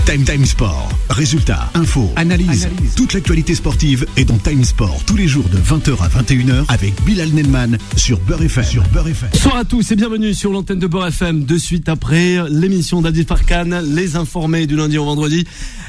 Time Sport. Résultats, infos, analyse. Toute l'actualité sportive est dans Time Sport tous les jours de 20h à 21h avec Bilal Nelman sur Beurre FM. Bonsoir à tous et bienvenue sur l'antenne de Beurre FM. De suite après l'émission d'Adil Farkan, les informés du lundi au vendredi.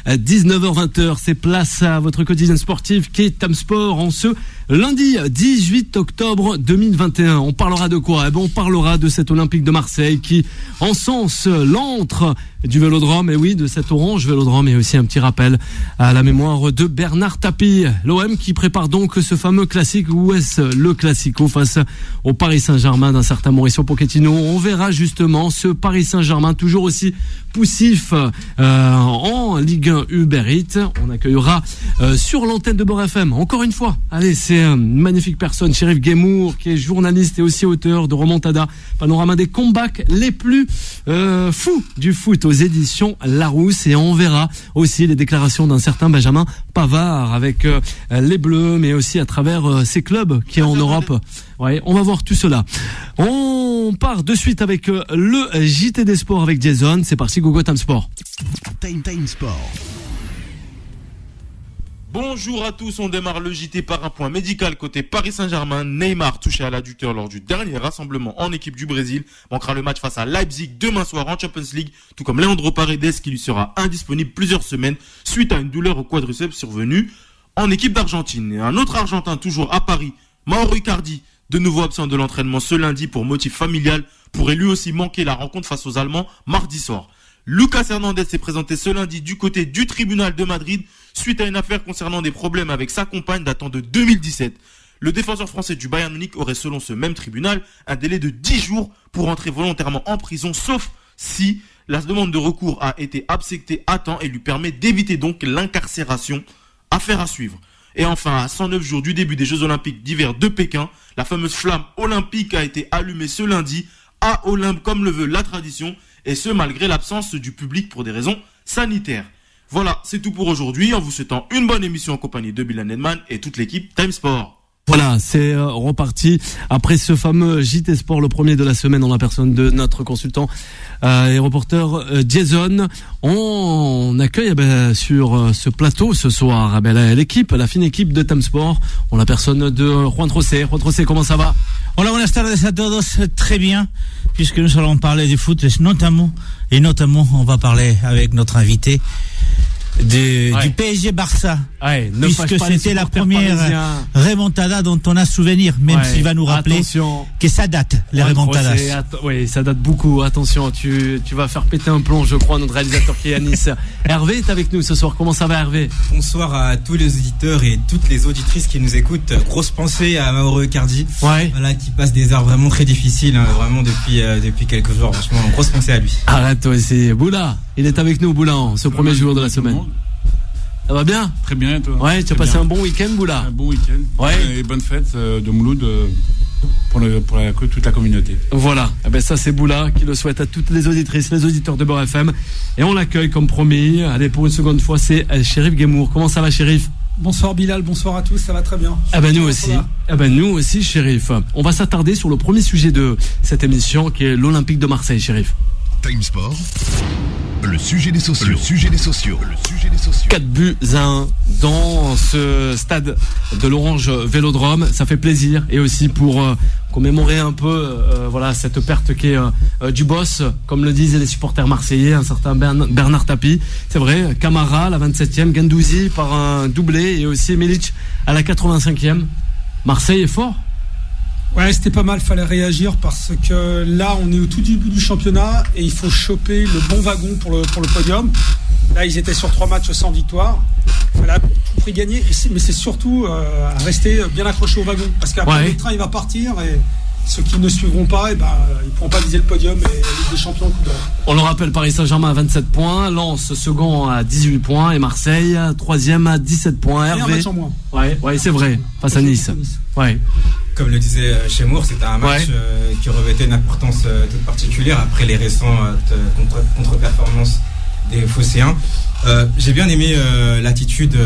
19h-20h, c'est place à votre quotidien sportif qui est Time Sport en ce lundi 18 octobre 2021. On parlera de quoi ? On parlera de cet Olympique de Marseille qui encense l'antre du Vélodrome, et oui, de cet orange Vélodrome, et aussi un petit rappel à la mémoire de Bernard Tapie. L'OM qui prépare donc ce fameux classique, ou est-ce le classico face au Paris Saint-Germain d'un certain Mauricio Pochettino. On verra justement ce Paris Saint-Germain toujours aussi poussif en Ligue 1 Uber Eats. On accueillera sur l'antenne de Beurre FM, encore une fois, allez, c'est une magnifique personne, Chérif Guémour, qui est journaliste et aussi auteur de Remontada, panorama des comebacks les plus fous du foot aux éditions Larousse, et on verra aussi les déclarations d'un certain Benjamin Pavard avec les Bleus, mais aussi à travers ses clubs qui est en Europe. Ouais, on va voir tout cela. On part de suite avec le JT des Sports avec Jason. C'est parti, Gogo Time Sport. Time Sport. Bonjour à tous, on démarre le JT par un point médical côté Paris Saint-Germain. Neymar, touché à l'adducteur lors du dernier rassemblement en équipe du Brésil, manquera le match face à Leipzig demain soir en Champions League, tout comme Leandro Paredes qui lui sera indisponible plusieurs semaines suite à une douleur au quadriceps survenue en équipe d'Argentine. Et un autre Argentin toujours à Paris, Mauro Icardi, de nouveau absent de l'entraînement ce lundi pour motif familial, pourrait lui aussi manquer la rencontre face aux Allemands mardi soir. Lucas Hernandez s'est présenté ce lundi du côté du tribunal de Madrid suite à une affaire concernant des problèmes avec sa compagne datant de 2017. Le défenseur français du Bayern Munich aurait, selon ce même tribunal, un délai de 10 jours pour entrer volontairement en prison, sauf si la demande de recours a été acceptée à temps et lui permet d'éviter donc l'incarcération. Affaire à suivre. Et enfin, à 109 jours du début des Jeux Olympiques d'hiver de Pékin, la fameuse flamme olympique a été allumée ce lundi à Olympe comme le veut la tradition, et ce malgré l'absence du public pour des raisons sanitaires. Voilà, c'est tout pour aujourd'hui, en vous souhaitant une bonne émission en compagnie de Bilal Nelman et toute l'équipe Time Sport. Voilà, c'est reparti après ce fameux JT Sport, le premier de la semaine, en la personne de notre consultant et reporter Jason. On accueille sur ce plateau ce soir l'équipe, la fine équipe de Time Sport, en la personne de Juan José. Juan José, comment ça va? Hola, buenas tardes a todos. Très bien, puisque nous allons parler du foot, notamment, on va parler avec notre invité du PSG Barça, puisque c'était la première remontada dont on a souvenir, même s'il va nous rappeler que ça date, les remontadas. Oui, ça date beaucoup. Attention, tu vas faire péter un plomb, je crois, notre réalisateur qui est à Nice. Hervé est avec nous ce soir. Comment ça va, Hervé? Bonsoir à tous les auditeurs et toutes les auditrices qui nous écoutent. Grosse pensée à Mauro Icardi, voilà, qui passe des heures vraiment très difficiles, vraiment depuis quelques jours. Franchement, grosse pensée à lui. Arrête, toi aussi. Boula, il est avec nous, Boula, ce premier jour de la semaine. Ça va bien? Très bien, et toi? Ouais, tu as passé un bon week-end, Boula? Un bon week-end. Ouais. Et bonne fête de Mouloud pour toute la communauté. Voilà. Ça, c'est Boula qui le souhaite à toutes les auditrices, les auditeurs de Beurre FM. Et on l'accueille comme promis. Allez, pour une seconde fois, c'est Chérif Guémour. Comment ça va, Chérif? Bonsoir Bilal, bonsoir à tous, ça va très bien. Nous aussi, Chérif. On va s'attarder sur le premier sujet de cette émission qui est l'Olympique de Marseille, Chérif. Time Sport. Le sujet des sociaux. 4-1 dans ce stade de l'Orange Vélodrome. Ça fait plaisir, et aussi pour commémorer un peu cette perte qui est du boss, comme le disent les supporters marseillais, un certain Bernard Tapie. C'est vrai, Camara à la 27e, Guendouzi par un doublé, et aussi Milic à la 85e. Marseille est fort. Ouais, c'était pas mal, fallait réagir parce que là on est au tout début du championnat et il faut choper le bon wagon pour le podium. Là ils étaient sur 3 matchs sans victoire, il fallait à tout prix gagner, mais c'est surtout rester bien accroché au wagon, parce qu'après le train il va partir et ceux qui ne suivront pas, ils ne pourront pas viser le podium et la Ligue des Champions. On le rappelle, Paris Saint-Germain à 27 points, Lens second à 18 points et Marseille troisième à 17 points. Hervé. Un match en moins. Ouais, c'est vrai, face à Nice. Ouais. Comme le disait Chemour, c'était un match qui revêtait une importance toute particulière après les récentes contre-performances des Phocéens. J'ai bien aimé l'attitude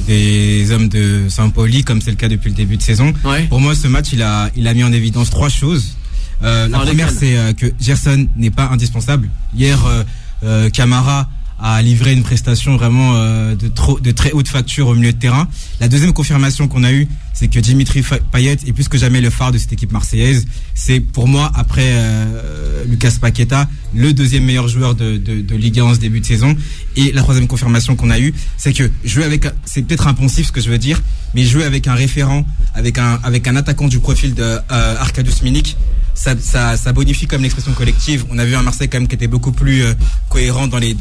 des hommes de Saint-Pauli, comme c'est le cas depuis le début de saison. Pour moi, ce match, il a mis en évidence 3 choses. La première, c'est que Gerson n'est pas indispensable. Hier, Camara a livré une prestation vraiment de très haute facture au milieu de terrain. La deuxième confirmation qu'on a eue, c'est que Dimitri Payet est plus que jamais le phare de cette équipe marseillaise. C'est pour moi, après Lucas Paqueta, le deuxième meilleur joueur de Ligue 1 en ce début de saison. Et la troisième confirmation qu'on a eue, c'est que c'est peut-être impensif ce que je veux dire, mais jouer avec un référent, avec un attaquant du profil de Arkadiusz Milik, ça bonifie comme l'expression collective. On a vu un Marseille quand même qui était beaucoup plus cohérent dans les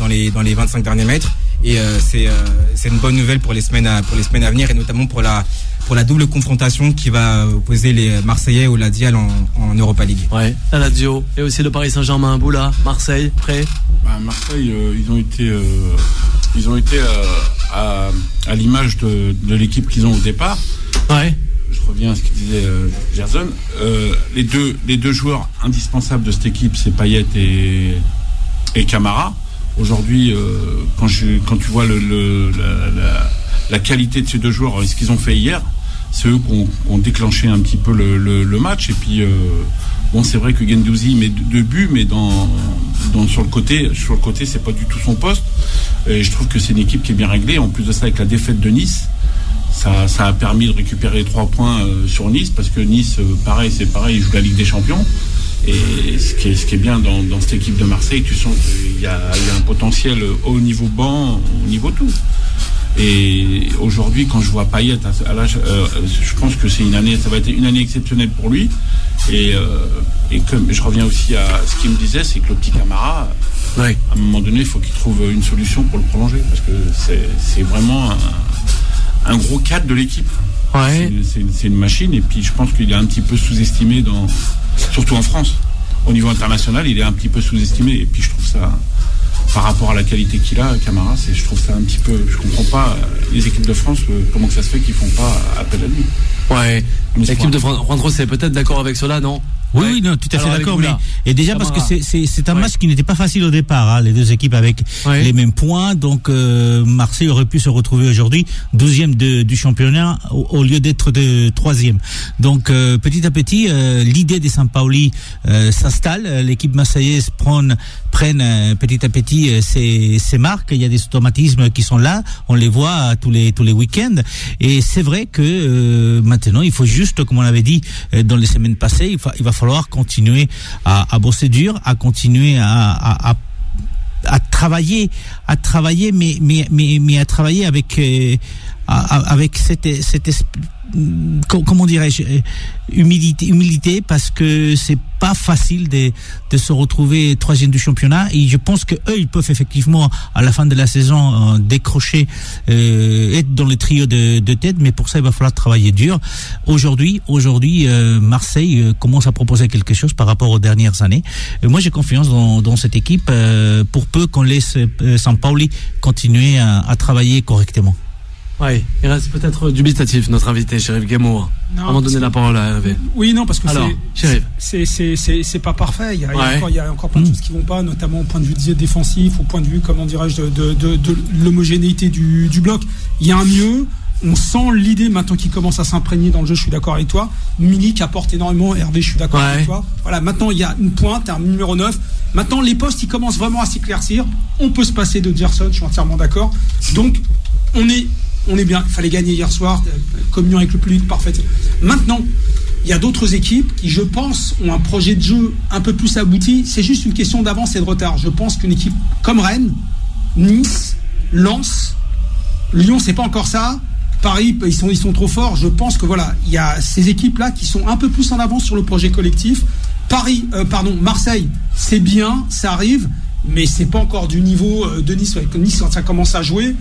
25 derniers mètres, et c'est une bonne nouvelle pour les semaines à venir, et notamment pour la double confrontation qui va opposer les Marseillais au Lazio en Europa League. Ouais, la Lazio et aussi le Paris Saint-Germain. Boula, Marseille, prêt? Marseille, ils ont été à l'image de l'équipe qu'ils ont au départ. Ouais. Je reviens à ce qu'il disait Gerson. Les deux joueurs indispensables de cette équipe, c'est Payet et Camara. Aujourd'hui, quand tu vois la qualité de ces deux joueurs et ce qu'ils ont fait hier, c'est eux qui ont déclenché un petit peu le match. Et puis c'est vrai que Guendouzi met 2 buts, mais sur le côté c'est pas du tout son poste. Et je trouve que c'est une équipe qui est bien réglée. En plus de ça, avec la défaite de Nice, ça a permis de récupérer 3 points sur Nice, parce que Nice, c'est pareil, ils jouent la Ligue des Champions. Et ce qui est bien dans cette équipe de Marseille, tu sens qu'il y a un potentiel au niveau banc, au niveau tout. Et aujourd'hui, quand je vois Payet à l'âge, je pense que ça va être une année exceptionnelle pour lui. Et comme je reviens aussi à ce qu'il me disait, c'est que le petit Camara, à un moment donné, il faut qu'il trouve une solution pour le prolonger, parce que c'est vraiment un gros cadre de l'équipe. Ouais. C'est une machine, et puis je pense qu'il est un petit peu sous-estimé, surtout en France. Au niveau international, il est un petit peu sous-estimé, et puis je trouve ça, par rapport à la qualité qu'il a, Camara, je trouve ça un petit peu, je comprends pas les équipes de France, comment que ça se fait qu'ils font pas appel à lui. Ouais. L'équipe de France, Juan Rosé est peut-être d'accord avec cela, non? Oui, non, tout à fait d'accord. Et déjà Camara, parce que c'est un match qui n'était pas facile au départ, les deux équipes avec les mêmes points. Donc Marseille aurait pu se retrouver aujourd'hui 12e du championnat au lieu d'être de 3e. Donc petit à petit, l'idée des Sampaoli s'installe. L'équipe marseillaise prenne petit à petit ses marques. Il y a des automatismes qui sont là. On les voit tous les week-ends. Et c'est vrai que maintenant, il faut juste, comme on l'avait dit dans les semaines passées, il va falloir continuer à bosser dur, à continuer à travailler, mais à travailler avec cette comment dirais-je, humilité, parce que c'est pas facile de se retrouver 3e du championnat, et je pense que eux, ils peuvent effectivement à la fin de la saison décrocher, être dans le trio de tête, mais pour ça il va falloir travailler dur. Aujourd'hui Marseille commence à proposer quelque chose par rapport aux dernières années. Moi j'ai confiance dans cette équipe, pour peu qu'on laisse Sampaoli continuer à travailler correctement. Ouais, il reste peut-être dubitatif, notre invité, Chérif Guémour. Avant de donner la parole à Hervé. Oui, non, parce que c'est pas parfait. Il y a encore plein de choses qui vont pas, notamment au point de vue défensif, au point de vue, comment dirais-je, de l'homogénéité du bloc. Il y a un mieux. On sent l'idée maintenant qui commence à s'imprégner dans le jeu, je suis d'accord avec toi. Milik apporte énormément, Hervé, je suis d'accord avec toi. Voilà, maintenant il y a une pointe, un numéro 9. Maintenant les postes, ils commencent vraiment à s'éclaircir. On peut se passer de Gerson, je suis entièrement d'accord. Donc, on est bien, il fallait gagner hier soir, communion avec le public, parfait. Maintenant, il y a d'autres équipes qui, je pense, ont un projet de jeu un peu plus abouti. C'est juste une question d'avance et de retard. Je pense qu'une équipe comme Rennes, Nice, Lens, Lyon, c'est pas encore ça. Paris, ils sont trop forts. Je pense que voilà, il y a ces équipes-là qui sont un peu plus en avance sur le projet collectif. Marseille, c'est bien, ça arrive, mais c'est pas encore du niveau de Nice. Nice, quand ça commence à jouer,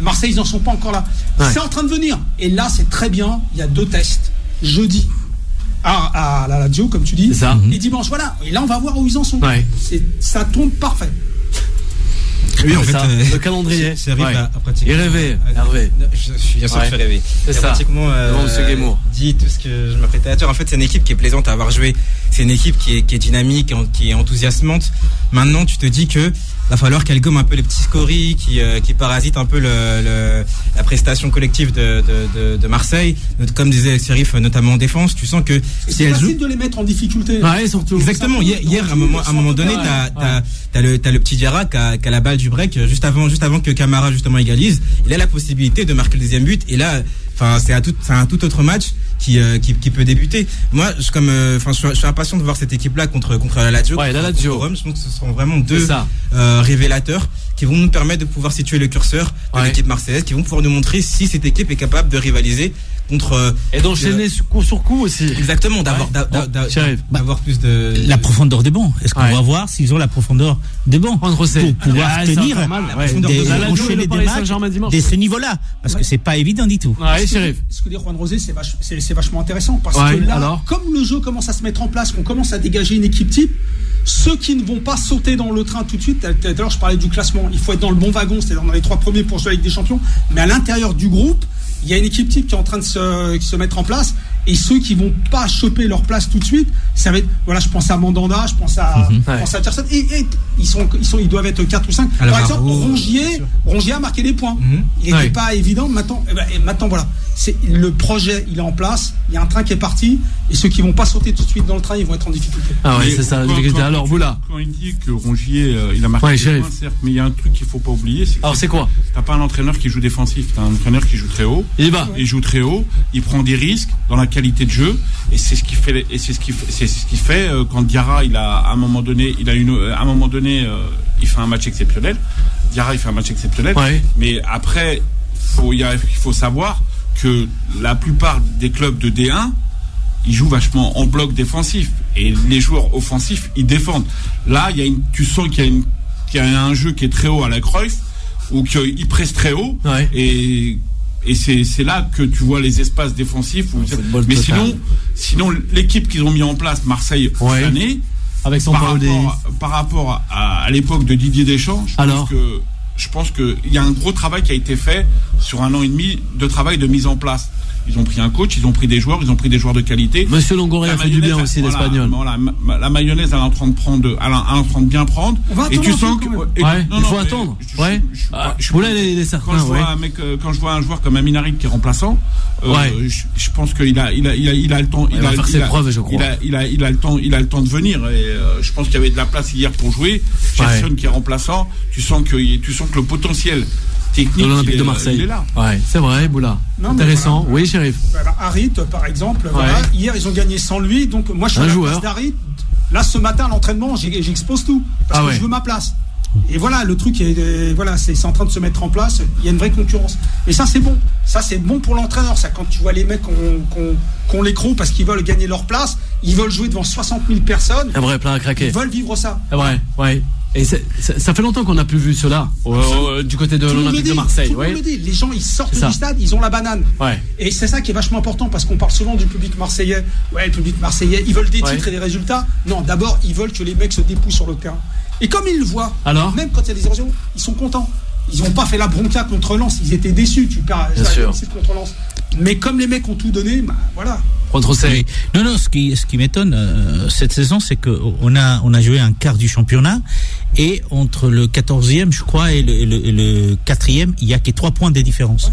Marseille, ils n'en sont pas encore là. C'est en train de venir. Et là, c'est très bien. Il y a 2 tests. Jeudi à la Lazio, comme tu dis. C'est ça. Et dimanche, voilà. Et là, on va voir où ils en sont. Ouais. Ça tombe parfait. Oui, en fait, le calendrier. Ça arrive à pratiquer. Et rêver, Hervé. Je suis bien sûr que je fais rêver. C'est ça. Pratiquement dit tout ce que je m'apprêtais à dire. En fait, c'est une équipe qui est plaisante à avoir joué. C'est une équipe qui est dynamique, qui est enthousiasmante. Maintenant, tu te dis que va falloir qu'elle gomme un peu les petits scories qui parasitent un peu la prestation collective de Marseille. Comme disait Chérif, notamment en défense, tu sens que c'est facile de les mettre en difficulté. Ouais, surtout. Exactement. Hier, à un moment donné, t'as le petit Diarra qui a la balle du break juste avant que Camara justement égalise. Il a la possibilité de marquer le deuxième but. Et là, c'est un tout autre match qui peut débuter. Moi, je suis impatient de voir cette équipe-là contre la Lazio. Ouais, la Lazio. Je pense que ce seront vraiment deux révélateurs qui vont nous permettre de pouvoir situer le curseur de l'équipe marseillaise, qui vont pouvoir nous montrer si cette équipe est capable de rivaliser contre et d'enchaîner coup sur coup aussi. Exactement, d'avoir plus de la profondeur des bancs. Est-ce qu'on va voir s'ils ont la profondeur des bancs pour pouvoir tenir enchaîner des matchs de ce niveau-là, parce que c'est pas évident du tout. Ce que dit Juan Rosé, c'est vachement intéressant parce que là, comme le jeu commence à se mettre en place, qu'on commence à dégager une équipe type, ceux qui ne vont pas sauter dans le train tout de suite, tout à l'heure je parlais du classement, il faut être dans le bon wagon, c'est-à-dire dans les 3 premiers pour jouer avec des champions, mais à l'intérieur du groupe, il y a une équipe type qui est en train de se mettre en place, et ceux qui vont pas choper leur place tout de suite, ça va être, voilà, je pense à Mandanda, je pense à Tiersen, et ils doivent être 4 ou 5. Par exemple, Rongier a marqué des points. Il n'était pas évident. Maintenant, voilà. C'est le projet, il est en place. Il y a un train qui est parti, et ceux qui vont pas sauter tout de suite dans le train, ils vont être en difficulté. C'est ça. Alors vous là. Quand il dit que Rongier, il a marqué des points, certes, mais il y a un truc qu'il faut pas oublier. C'est quoi? T'as pas un entraîneur qui joue défensif, t'as un entraîneur qui joue très haut. Il joue très haut. Il prend des risques dans la qualité de jeu, et c'est ce qui fait quand Diarra il fait un match exceptionnel. Diarra il fait un match exceptionnel, mais après il faut savoir que la plupart des clubs de D1 ils jouent vachement en bloc défensif, et les joueurs offensifs ils défendent. Là tu sens qu'il y a un jeu qui est très haut à la Cruyff, ou qu'ils pressent très haut, et c'est là que tu vois les espaces défensifs. Mais sinon l'équipe qu'ils ont mis en place, Marseille, cette année, avec par rapport à l'époque de Didier Deschamps, je pense qu'il y a un gros travail qui a été fait sur 1 an et demi de travail de mise en place. Ils ont pris un coach, ils ont pris des joueurs de qualité. Monsieur Longoria a fait du bien aussi, l'Espagnol. La mayonnaise, elle est en train de bien prendre. Et tu sens que il faut attendre. Quand je vois un joueur comme Aminarit qui est remplaçant, je pense qu'il a le temps. Il va faire ses preuves, je crois. Il a le temps de venir. Et je pense qu'il y avait de la place hier pour jouer. Gerson qui est remplaçant, tu sens que le potentiel technique de l'Olympique de Marseille. Il est là. C'est vrai, Boula. Intéressant. Voilà. Oui, Chérif. Harit, par exemple, hier ils ont gagné sans lui, donc moi je suis à la place d'Harit. Là, ce matin à l'entraînement, j'expose tout parce que je veux ma place. Et voilà, le truc c'est en train de se mettre en place. Il y a une vraie concurrence. Et ça, c'est bon. Ça, c'est bon pour l'entraîneur. Ça, quand tu vois les mecs qu'on les croue parce qu'ils veulent gagner leur place, ils veulent jouer devant 60 000 personnes. Un vrai plein à craquer. Ils veulent vivre ça. Et ça fait longtemps qu'on n'a plus vu cela du côté de l'Olympique de Marseille. Tout le monde le dit. Les gens, ils sortent du stade, ils ont la banane. Et c'est ça qui est vachement important, parce qu'on parle souvent du public marseillais. Le public marseillais, ils veulent des titres et des résultats. Non, d'abord, ils veulent que les mecs se dépouillent sur le terrain. Et comme ils le voient, même quand il y a des érosions, ils sont contents. Ils n'ont pas fait la bronca contre Lens, ils étaient déçus. Tu perds contre Lens. Mais comme les mecs ont tout donné, voilà. Non, ce qui m'étonne cette saison, c'est qu'on a joué un quart du championnat, et entre le 14e, je crois, et le 4e, il y a que 3 points de différence.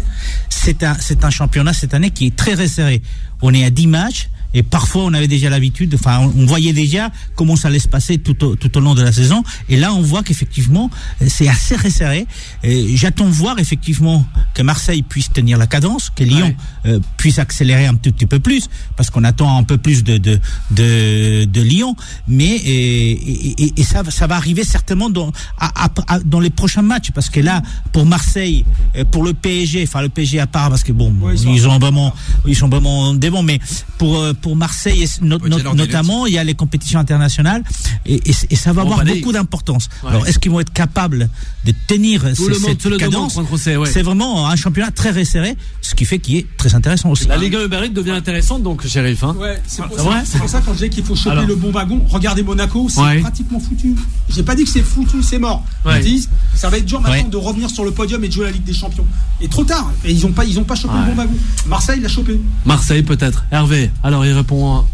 C'est un championnat cette année qui est très resserré. On est à 10 matchs. Et parfois, on avait déjà l'habitude, on voyait déjà comment ça allait se passer tout au long de la saison. Et là, on voit qu'effectivement, c'est assez resserré. J'attends voir effectivement que Marseille puisse tenir la cadence, que Lyon puisse accélérer un petit peu plus, parce qu'on attend un peu plus de Lyon. Mais et ça va arriver certainement dans les prochains matchs, parce que là, pour Marseille, pour le PSG à part, parce que ils sont vraiment des bons, mais pour Marseille notamment, il y a les compétitions internationales, et ça va avoir beaucoup d'importance. Alors, est-ce qu'ils vont être capables de tenir cette cadence? C'est vraiment un championnat très resserré, ce qui fait qu'il est très intéressant aussi. La Ligue 1 Uber Eats devient intéressante, donc, Chérif. C'est pour ça quand je dis qu'il faut choper le bon wagon. Regardez Monaco, c'est pratiquement foutu. J'ai pas dit que c'est foutu, c'est mort. Ils disent, ça va être dur maintenant de revenir sur le podium et de jouer la Ligue des Champions. Et trop tard. Et ils ont pas chopé le bon wagon. Marseille l'a chopé. Marseille peut-être. Hervé. Alors il répond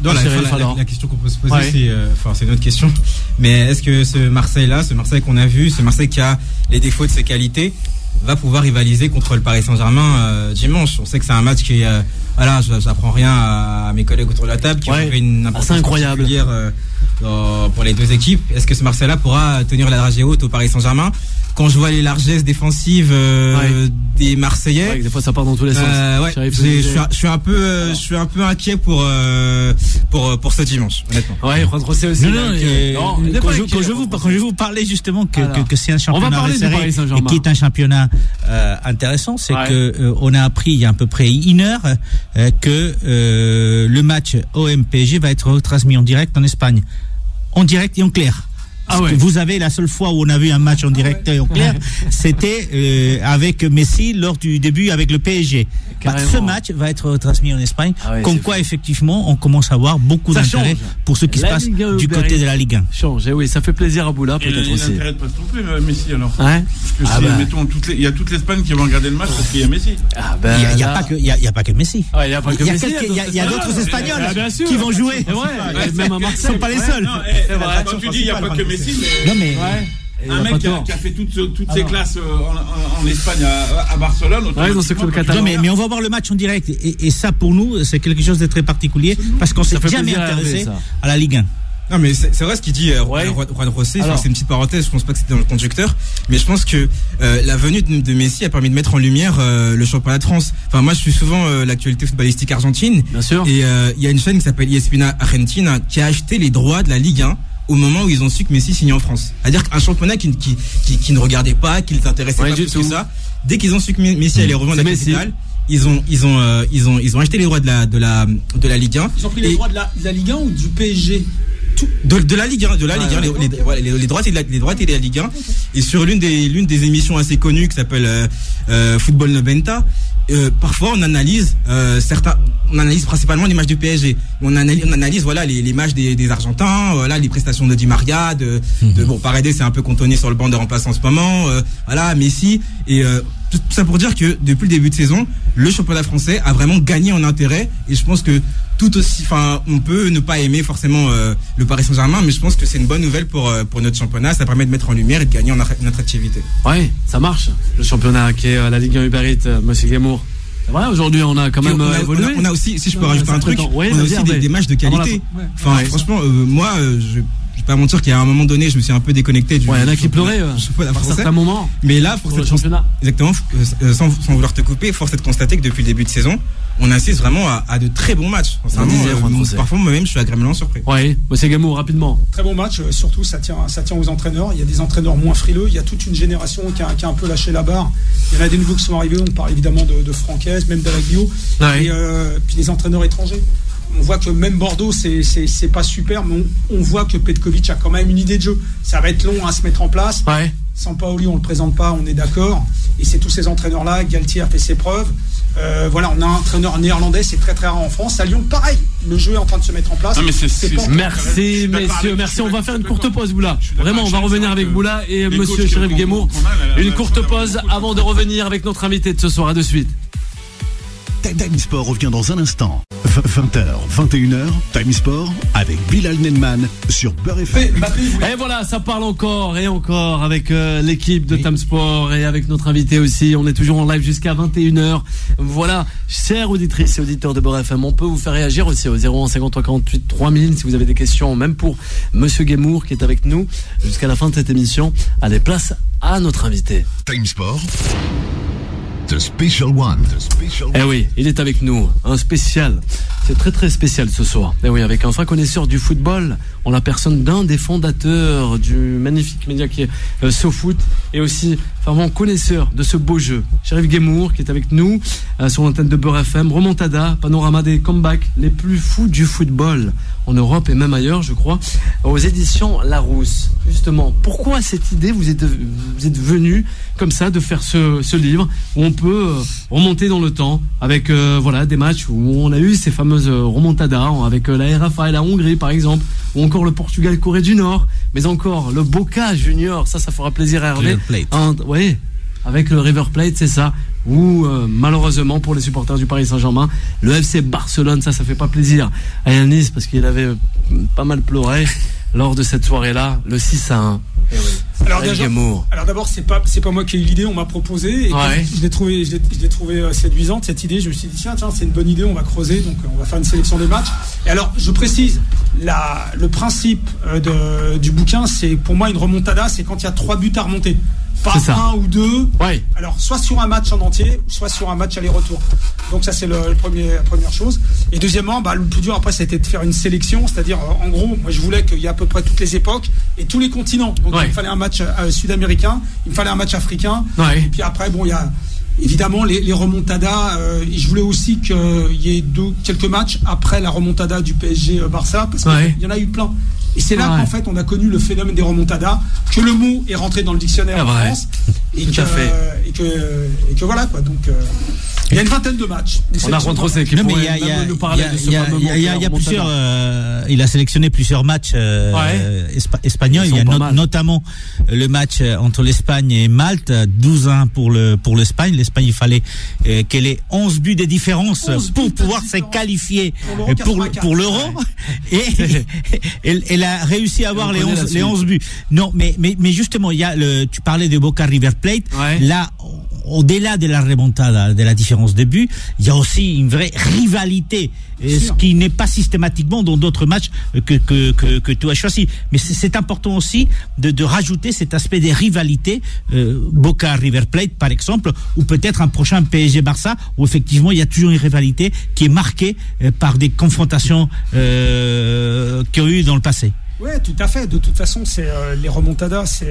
La question qu'on peut se poser, c'est une autre question. Mais est-ce que ce Marseille qu'on a vu, ce Marseille qui a les défauts de ses qualités, va pouvoir rivaliser contre le Paris Saint-Germain dimanche? On sait que c'est un match qui est, j'apprends rien à mes collègues autour de la table, qui ont fait une importance particulière pour les deux équipes. Est-ce que ce Marseille-là pourra tenir la dragée haute au Paris Saint-Germain? Quand je vois les largesses défensives des Marseillais, des fois ça part dans tous les sens. Je suis un peu inquiet pour ce dimanche, honnêtement. Juan José aussi. Quand je vais vous parler justement que c'est un championnat resserré et qui est un championnat intéressant, c'est que on a appris il y a à peu près une heure que le match OM-PSG va être retransmis en direct en Espagne, en direct et en clair. Vous avez la seule fois où on a vu un match en direct et en clair, c'était avec Messi lors du début avec le PSG. Ce match va être transmis en Espagne, comme quoi effectivement on commence à avoir beaucoup d'intérêt pour ce qui se passe du côté de la Ligue 1. Change, ça fait plaisir à Boula peut-être aussi. Il n'intéresse pas non plus Messi alors. Parce que mettons il y a toute l'Espagne qui va regarder le match parce qu'il y a Messi. Il n'y a pas que Messi. Il y a d'autres Espagnols qui vont jouer. Même à Marseille. Ils ne sont pas les seuls. Quand tu dis il n'y a pas que Messi, un mec qui a fait toutes ses classes en Espagne à Barcelone. Dans ce club catalan. Mais on va voir le match en direct et ça pour nous c'est quelque chose de très particulier parce qu'on s'est jamais intéressé à la Ligue 1. Non mais c'est vrai ce qu'il dit Juan José, c'est une petite parenthèse, je pense pas que c'était dans le conducteur, mais je pense que la venue de Messi a permis de mettre en lumière le championnat de France. Enfin moi je suis souvent l'actualité footballistique argentine. Bien sûr. Et il y a une chaîne qui s'appelle ESPN Argentina qui a acheté les droits de la Ligue 1 au moment où ils ont su que Messi signait en France. C'est-à-dire qu'un championnat qui ne regardait pas, qui ne les intéressait pas plus que ça, dès qu'ils ont su que Messi allait rejoindre la capitale, ils ont acheté les droits de la Ligue 1. Ils ont pris les droits de la Ligue 1 ou du PSG? De la Ligue 1, les droits et de la Ligue 1. Et sur l'une des émissions assez connues qui s'appelle Football 90, parfois on analyse principalement les matchs du PSG. On analyse les matchs des Argentins, les prestations de Di Maria, Paredes c'est un peu cantonné sur le banc de remplaçants en ce moment, Messi et tout ça pour dire que depuis le début de saison, le championnat français a vraiment gagné en intérêt et je pense que on peut ne pas aimer forcément le Paris Saint-Germain, mais je pense que c'est une bonne nouvelle pour notre championnat. Ça permet de mettre en lumière et de gagner en attractivité. Ouais, ça marche. Le championnat qui est la Ligue 1 Uber Eats, Monsieur Guémour. C'est vrai, aujourd'hui on a quand même évolué. On a aussi, si je peux rajouter un truc, on a aussi des matchs de qualité. Franchement, moi, je vais pas mentir qu'à un moment donné, je me suis un peu déconnecté du. Il y en a qui pleuraient à certains moments. Mais là, pour le championnat, exactement, sans vouloir te couper, force est de constater que depuis le début de saison, on assiste vraiment à de très bons matchs. Parfois, moi-même, je suis agréablement surpris. Oui, c'est Gamou, rapidement. Très bon match, surtout ça tient aux entraîneurs. Il y a des entraîneurs moins frileux, il y a toute une génération qui a un peu lâché la barre. Il y en a des nouveaux qui sont arrivés, on parle évidemment de Francaise, même d'Alaglio, et puis des entraîneurs étrangers. On voit que même Bordeaux, c'est pas super, mais on voit que Petkovic a quand même une idée de jeu. Ça va être long à se mettre en place. Sampaoli, on le présente pas, on est d'accord. Et c'est tous ces entraîneurs-là. Galtier a fait ses preuves. On a un entraîneur néerlandais, c'est très très rare en France. À Lyon, pareil, le jeu est en train de se mettre en place. Merci messieurs, merci. On va faire une courte pause, Boula. Vraiment, on va revenir avec Boula et Monsieur Chérif Guémour. Une courte pause avant de revenir avec notre invité de ce soir. À de suite. Time Sport revient dans un instant. 20h, 21h, Time Sport avec Bilal Nenman sur Beurre FM. Et voilà, ça parle encore et encore avec l'équipe de Time Sport et avec notre invité aussi. On est toujours en live jusqu'à 21h. Voilà, chères auditrices et auditeurs de Beurre FM, on peut vous faire réagir aussi au 01 53 48 3000 si vous avez des questions, même pour Monsieur Guémour qui est avec nous jusqu'à la fin de cette émission. Allez, place à notre invité. Time Sport. The Special One. Eh oui, il est avec nous, un spécial. C'est très très spécial ce soir. Eh oui, avec un fin connaisseur du football, en la personne d'un des fondateurs du magnifique média qui est SoFoot, et aussi vraiment connaisseur de ce beau jeu. Chérif Guémour qui est avec nous sur l'antenne de Beurre FM. Remontada, panorama des comebacks les plus fous du football en Europe et même ailleurs, je crois, aux éditions Larousse. Justement, pourquoi cette idée vous êtes venu comme ça de faire ce livre où on peut remonter dans le temps avec des matchs où on a eu ces fameuses remontadas avec la RFA et la Hongrie par exemple, ou encore le Portugal Corée du Nord, mais encore le Boca Junior, ça fera plaisir à Hervé. River Plate. Oui, avec le River Plate, c'est ça. où malheureusement pour les supporters du Paris Saint-Germain, le FC Barcelone, ça fait pas plaisir à Yanis parce qu'il avait pas mal pleuré lors de cette soirée-là, le 6-1. Alors d'abord, c'est pas moi qui ai eu l'idée, on m'a proposé et je l'ai trouvé séduisante cette idée. Je me suis dit tiens, c'est une bonne idée, on va creuser, donc on va faire une sélection des matchs. Et alors je précise, le principe du bouquin, c'est pour moi une remontada, c'est quand il y a 3 buts à remonter. Pas un ou deux. Ouais. Alors, soit sur un match en entier, soit sur un match aller-retour. Donc, ça, c'est la première chose. Et deuxièmement, le plus dur après, c'était de faire une sélection. C'est-à-dire, en gros, moi, je voulais qu'il y ait à peu près toutes les époques et tous les continents. Donc, il me fallait un match sud-américain, il me fallait un match africain. Ouais. Et puis après, il y a évidemment les remontadas. Je voulais aussi qu'il y ait quelques matchs après la remontada du PSG-Barça, parce qu'il y en a eu plein. Et c'est là qu'en fait on a connu le phénomène des remontadas, que le mot est rentré dans le dictionnaire en France, et que voilà quoi. Donc il y a une vingtaine de matchs. On a rentré qui pourrait nous parler de ce fameux moment. Il y a plusieurs. Il a sélectionné plusieurs matchs espagnols. Il y a notamment le match entre l'Espagne et Malte, 12-1 pour l'Espagne. L'Espagne, il fallait qu'elle ait 11 buts de différence pour pouvoir se qualifier pour l'Euro. Et elle a réussi à avoir les 11 buts. Non, mais justement, il y a tu parlais de Boca River Plate. Là, au-delà de la remontada, de la différence de but, il y a aussi une vraie rivalité, ce qui n'est pas systématiquement dans d'autres matchs que tu as choisi. Mais c'est important aussi de rajouter cet aspect des rivalités, Boca River Plate par exemple, ou peut-être un prochain PSG Barça, où effectivement il y a toujours une rivalité qui est marquée par des confrontations qu'il y a eu dans le passé. Oui, tout à fait. De toute façon, c'est les remontadas.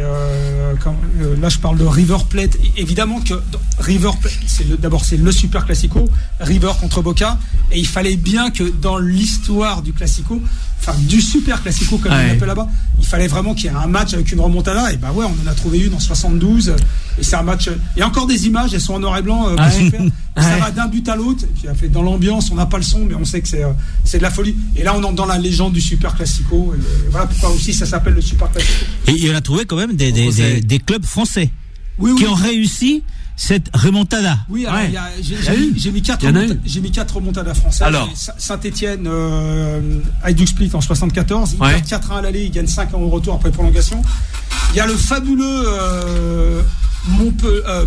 Là, je parle de River Plate. Évidemment que River Plate, c'est le Super Classico, River contre Boca, et il fallait bien que dans l'histoire du Classico, enfin du Super Classico comme on l'appelle là-bas, il fallait vraiment qu'il y ait un match avec une remontada. Et on en a trouvé une en 72. Et c'est un match. Il y a encore des images, elles sont en noir et blanc. Super. Ça va d'un but à l'autre. Et puis dans l'ambiance, on n'a pas le son, mais on sait que c'est de la folie. Et là, on entre dans la légende du Super Classico. Et voilà pourquoi aussi ça s'appelle le Super Classico. Et il a trouvé quand même des clubs français qui ont réussi cette remontada. Oui, alors j'ai mis 4 remontadas françaises. Alors, Saint-Etienne, Hajduk Split en 74, ils perdent 4-1 à l'aller, ils gagnent 5-1 au retour après prolongation. Il y a le fabuleux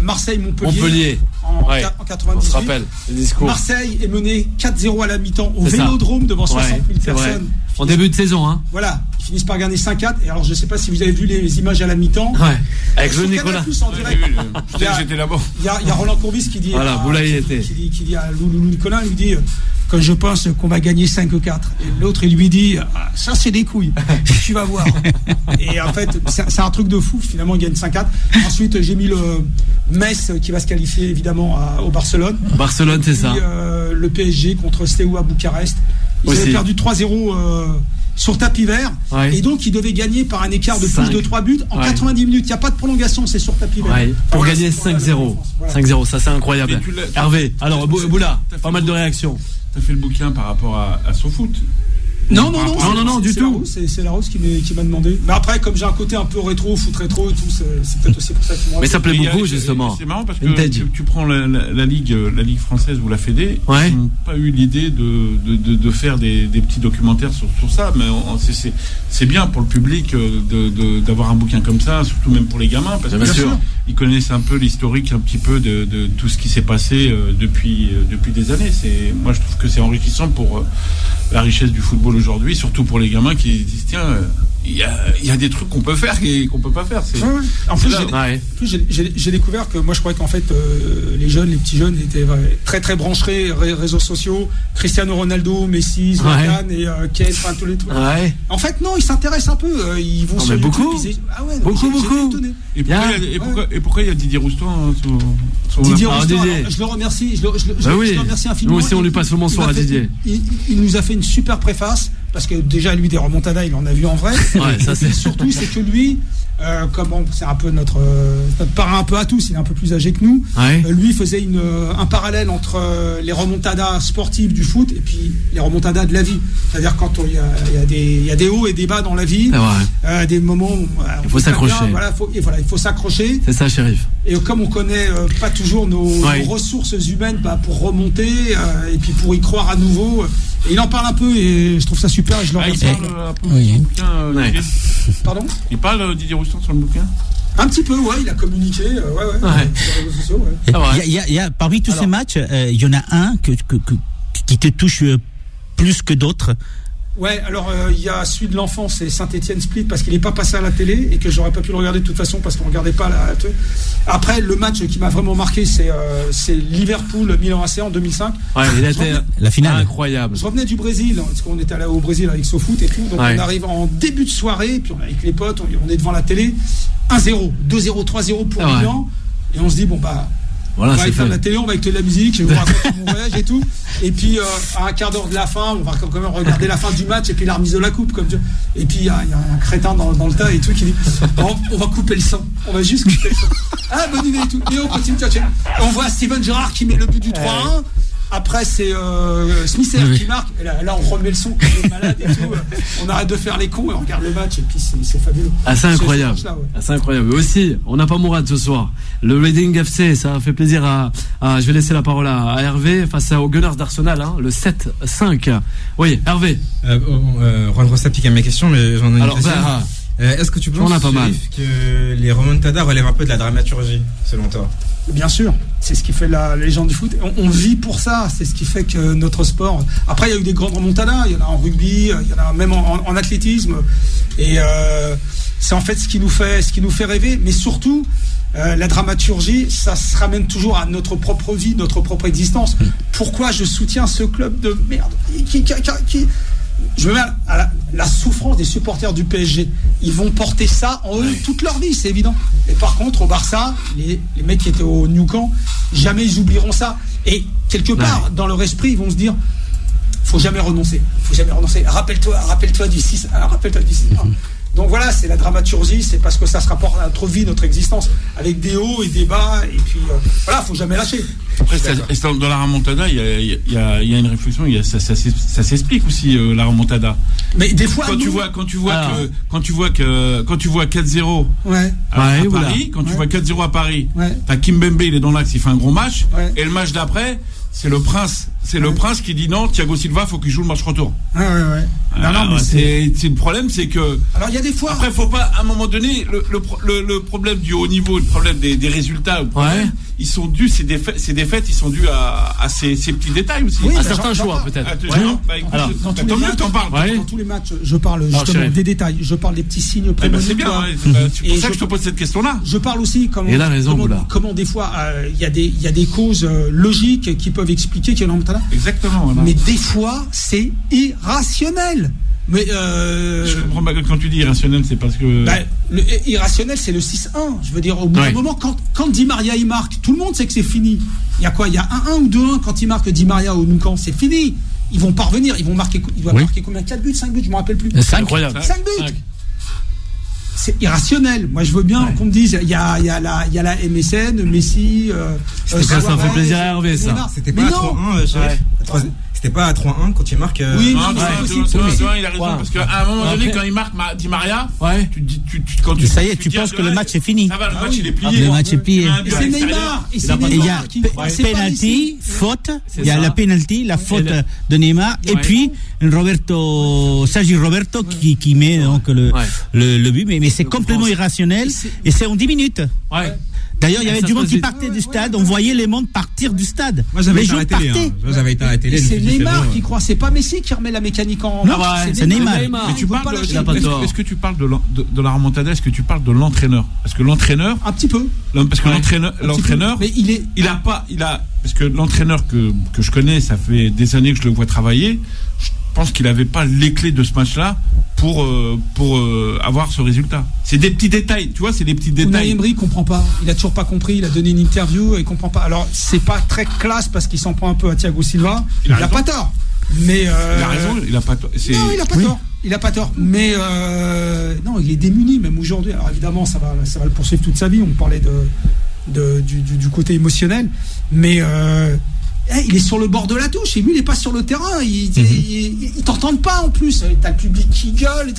Marseille-Montpellier en 98. On se rappelle les discours. Marseille est mené 4-0 à la mi-temps au Vélodrome devant 60 000 personnes. En début de saison, hein. Voilà, ils finissent par gagner 5-4. Et alors, je ne sais pas si vous avez vu les images à la mi-temps. Avec le Nicolas. J'étais là-bas. Il y a Roland Courbis qui dit. Voilà, qui dit à Loulou Nicolas, il lui dit quand je pense qu'on va gagner 5-4. Et l'autre, il lui dit ça, c'est des couilles. Tu vas voir. Et en fait, c'est un truc de fou. Finalement, il gagne 5-4. Ensuite, j'ai mis le Metz qui va se qualifier évidemment au Barcelone. Barcelone, c'est ça. Le PSG contre Steaua Bucarest. Ils avaient perdu 3-0 sur tapis vert. Et donc, ils devaient gagner par un écart de plus de 3 buts en 90 minutes. Il n'y a pas de prolongation, c'est sur tapis vert. Pour gagner 5-0. 5-0, ça c'est incroyable. Hervé, alors Boula, pas mal de réactions. Tu as fait le bouquin par rapport à SoFoot. Non, du tout. C'est Larousse qui m'a demandé. Mais après, comme j'ai un côté un peu rétro, foot rétro et tout, c'est peut-être aussi pour ça qu'ils m'ont. Mais ça plaît beaucoup, justement. C'est marrant parce que tu prends la ligue française ou la Fédé, ils n'ont pas eu l'idée de faire des petits documentaires sur ça. Mais c'est bien pour le public d'avoir un bouquin comme ça, surtout même pour les gamins, parce que bien sûr, ils connaissent un peu l'historique, un petit peu de tout ce qui s'est passé depuis des années. Moi, je trouve que c'est enrichissant pour la richesse du football aujourd'hui, surtout pour les gamins qui disent tiens, il y a des trucs qu'on peut faire et qu'on peut pas faire. En plus, j'ai découvert que moi je croyais qu'en fait les petits jeunes étaient très très branchés réseaux sociaux, Cristiano Ronaldo, Messi, Zlatan et Kane, enfin tous les trucs. En fait non, ils s'intéressent un peu, ils vont sur beaucoup. Beaucoup. Et pourquoi il y a Didier Roustan Didier Roustan, je le remercie, je le remercie infiniment. Nous aussi on lui passe le bonsoir à Didier. Il nous a fait une super préface parce que déjà lui des remontadas il en a vu en vrai. Ça, surtout c'est que lui c'est un peu notre parrain un peu à tous, il est un peu plus âgé que nous. Ouais. Lui faisait un parallèle entre les remontadas sportives du foot et puis les remontadas de la vie. C'est-à-dire quand il y a des hauts et des bas dans la vie, des moments où il faut s'accrocher. Il faut s'accrocher. C'est ça, Chérif. Et comme on connaît pas toujours nos ressources humaines pour remonter et puis pour y croire à nouveau. Et il en parle un peu et je trouve ça super et je le remercie. Il parle un peu de son bouquin. Pardon ? Il parle Didier Roustan sur le bouquin ? Un petit peu, il a communiqué, sur les réseaux sociaux. Il y a parmi tous ces matchs, il y en a un qui te touche plus que d'autres. Ouais, alors il y a celui de l'enfance, c'est Saint-Étienne Split, parce qu'il n'est pas passé à la télé et que j'aurais pas pu le regarder de toute façon parce qu'on ne regardait pas la télé. Après, le match qui m'a vraiment marqué, c'est Liverpool-Milan AC en 2005. Ouais, il a été la finale incroyable. Je revenais du Brésil, parce qu'on était allé au Brésil avec SoFoot et tout, donc on arrive en début de soirée, puis avec les potes, on est devant la télé, 1-0, 2-0, 3-0 pour Milan, et on se dit, voilà, on va faire de la télé, on va écouter de la musique, je vais vous raconter mon voyage et tout. Et puis, à un quart d'heure de la fin, on va quand même regarder la fin du match et puis la remise de la coupe. Et puis, il y a un crétin dans le tas et tout qui dit on va couper le sang. On va juste couper le sang. Ah, bonne idée et tout. Et on continue de chercher. On voit Steven Gerrard qui met le but du 3-1. Après, c'est Smith qui marque. Et là, on remet le son comme des malades et tout. On arrête de faire les cons et on regarde le match. Et puis, c'est fabuleux. C'est incroyable. C'est incroyable. Et aussi, on n'a pas Mourad ce soir. Le Reading FC, ça a fait plaisir je vais laisser la parole à Hervé face aux Gunners d'Arsenal, le 7-5. Oui, Hervé. Juan Rossa pique à mes questions, mais j'en ai une deuxième. Est-ce que tu penses que les remontadas relèvent un peu de la dramaturgie, selon toi ? Bien sûr, c'est ce qui fait la légende du foot. On vit pour ça, c'est ce qui fait que notre sport. Après, il y a eu des grandes remontadas, il y en a en rugby, il y en a même en athlétisme. Et c'est en fait ce qui nous fait rêver. Mais surtout, la dramaturgie, ça se ramène toujours à notre propre vie, notre propre existence. Pourquoi je soutiens ce club de merde je me mets à la souffrance des supporters du PSG. Ils vont porter ça en eux toute leur vie, c'est évident. Et par contre, au Barça, les mecs qui étaient au Nou Camp, jamais ils oublieront ça. Et quelque part, dans leur esprit, ils vont se dire faut jamais renoncer. Rappelle-toi du 6. Donc voilà, c'est la dramaturgie, c'est parce que ça se rapporte à notre vie, notre existence, avec des hauts et des bas, et puis faut jamais lâcher. Après, dans la remontada, il y a une réflexion, ça s'explique aussi, la remontada. Mais des fois, quand tu vois 4-0 à Paris, quand tu vois 4-0 à Paris, t'as Kimpembe, il est dans l'axe, il fait un gros match, et le match d'après, c'est le prince qui dit non, Thiago Silva, faut qu'il joue le match retour. Non, mais c'est le problème, c'est que. Alors il y a des fois. Après, faut pas, à un moment donné, le problème du haut niveau, le problème des résultats, ils sont dus, ces défaites, ils sont dus à ces petits détails aussi. À certains choix, peut-être. Dans tous les matchs, je parle justement des détails, je parle des petits signes prémonitoires. C'est bien, c'est pour ça que je te pose cette question-là. Je parle aussi comment des fois il y a des causes logiques qui peuvent expliquer qu'il y a un remontada. Exactement. Voilà. Mais des fois, c'est irrationnel. Mais je comprends pas, quand tu dis irrationnel, c'est parce que irrationnel, c'est le 6-1. Je veux dire, au bout d'un moment, quand Di Maria il marque, tout le monde sait que c'est fini. Il y a quoi ? Il y a 1-1 ou 2-1 quand il marque Di Maria au Nou Camp, c'est fini. Ils vont parvenir, il doit marquer combien ? 4 buts, 5 buts, je me rappelle plus. C'est incroyable. 5 buts. C'est irrationnel. Moi, je veux bien qu'on me dise, il y a la MSN, Messi. Ça fait plaisir à Hervé, ça. C'était pas à 3-1, C'était pas à 3-1 quand il marque. Oui, il a raison, parce qu'à un moment donné, quand il marque Di Maria, ça y est, tu penses que le match est fini. Ça va, le match il est plié. Le match est plié. Et c'est Neymar. Il y a penalty, faute. Il y a la penalty, la faute de Neymar, et puis Sergi Roberto qui met donc le but, mais c'est complètement irrationnel, et c'est en 10 minutes. D'ailleurs, il y avait du monde qui partait du stade. On voyait les mondes partir du stade. Moi, j'avais été à la télé. J'avais été à la télé. C'est Neymar qui croit. C'est pas Messi qui remet la mécanique en. Non, c'est Neymar. Mais tu parles. Est-ce que tu parles de la remontada ? Est-ce que tu parles de l'entraîneur ? Parce que l'entraîneur. Un petit peu. Parce que l'entraîneur. Mais il a. Parce que l'entraîneur que je connais, ça fait des années que je le vois travailler. Je pense qu'il n'avait pas les clés de ce match-là pour avoir ce résultat. C'est des petits détails, tu vois, c'est des petits détails. Unai Emery comprend pas. Il a toujours pas compris. Il a donné une interview et il comprend pas. Alors c'est pas très classe parce qu'il s'en prend un peu à Thiago Silva. Il a pas tort. Mais il a raison, il a pas tort. Non, il a pas tort. Il a pas tort. Mais non, il est démuni même aujourd'hui. Alors évidemment, ça va le poursuivre toute sa vie. On parlait du côté émotionnel, mais il est sur le bord de la touche. Et lui, il est pas sur le terrain. Ils t'entendent pas en plus. T'as le public qui gueule.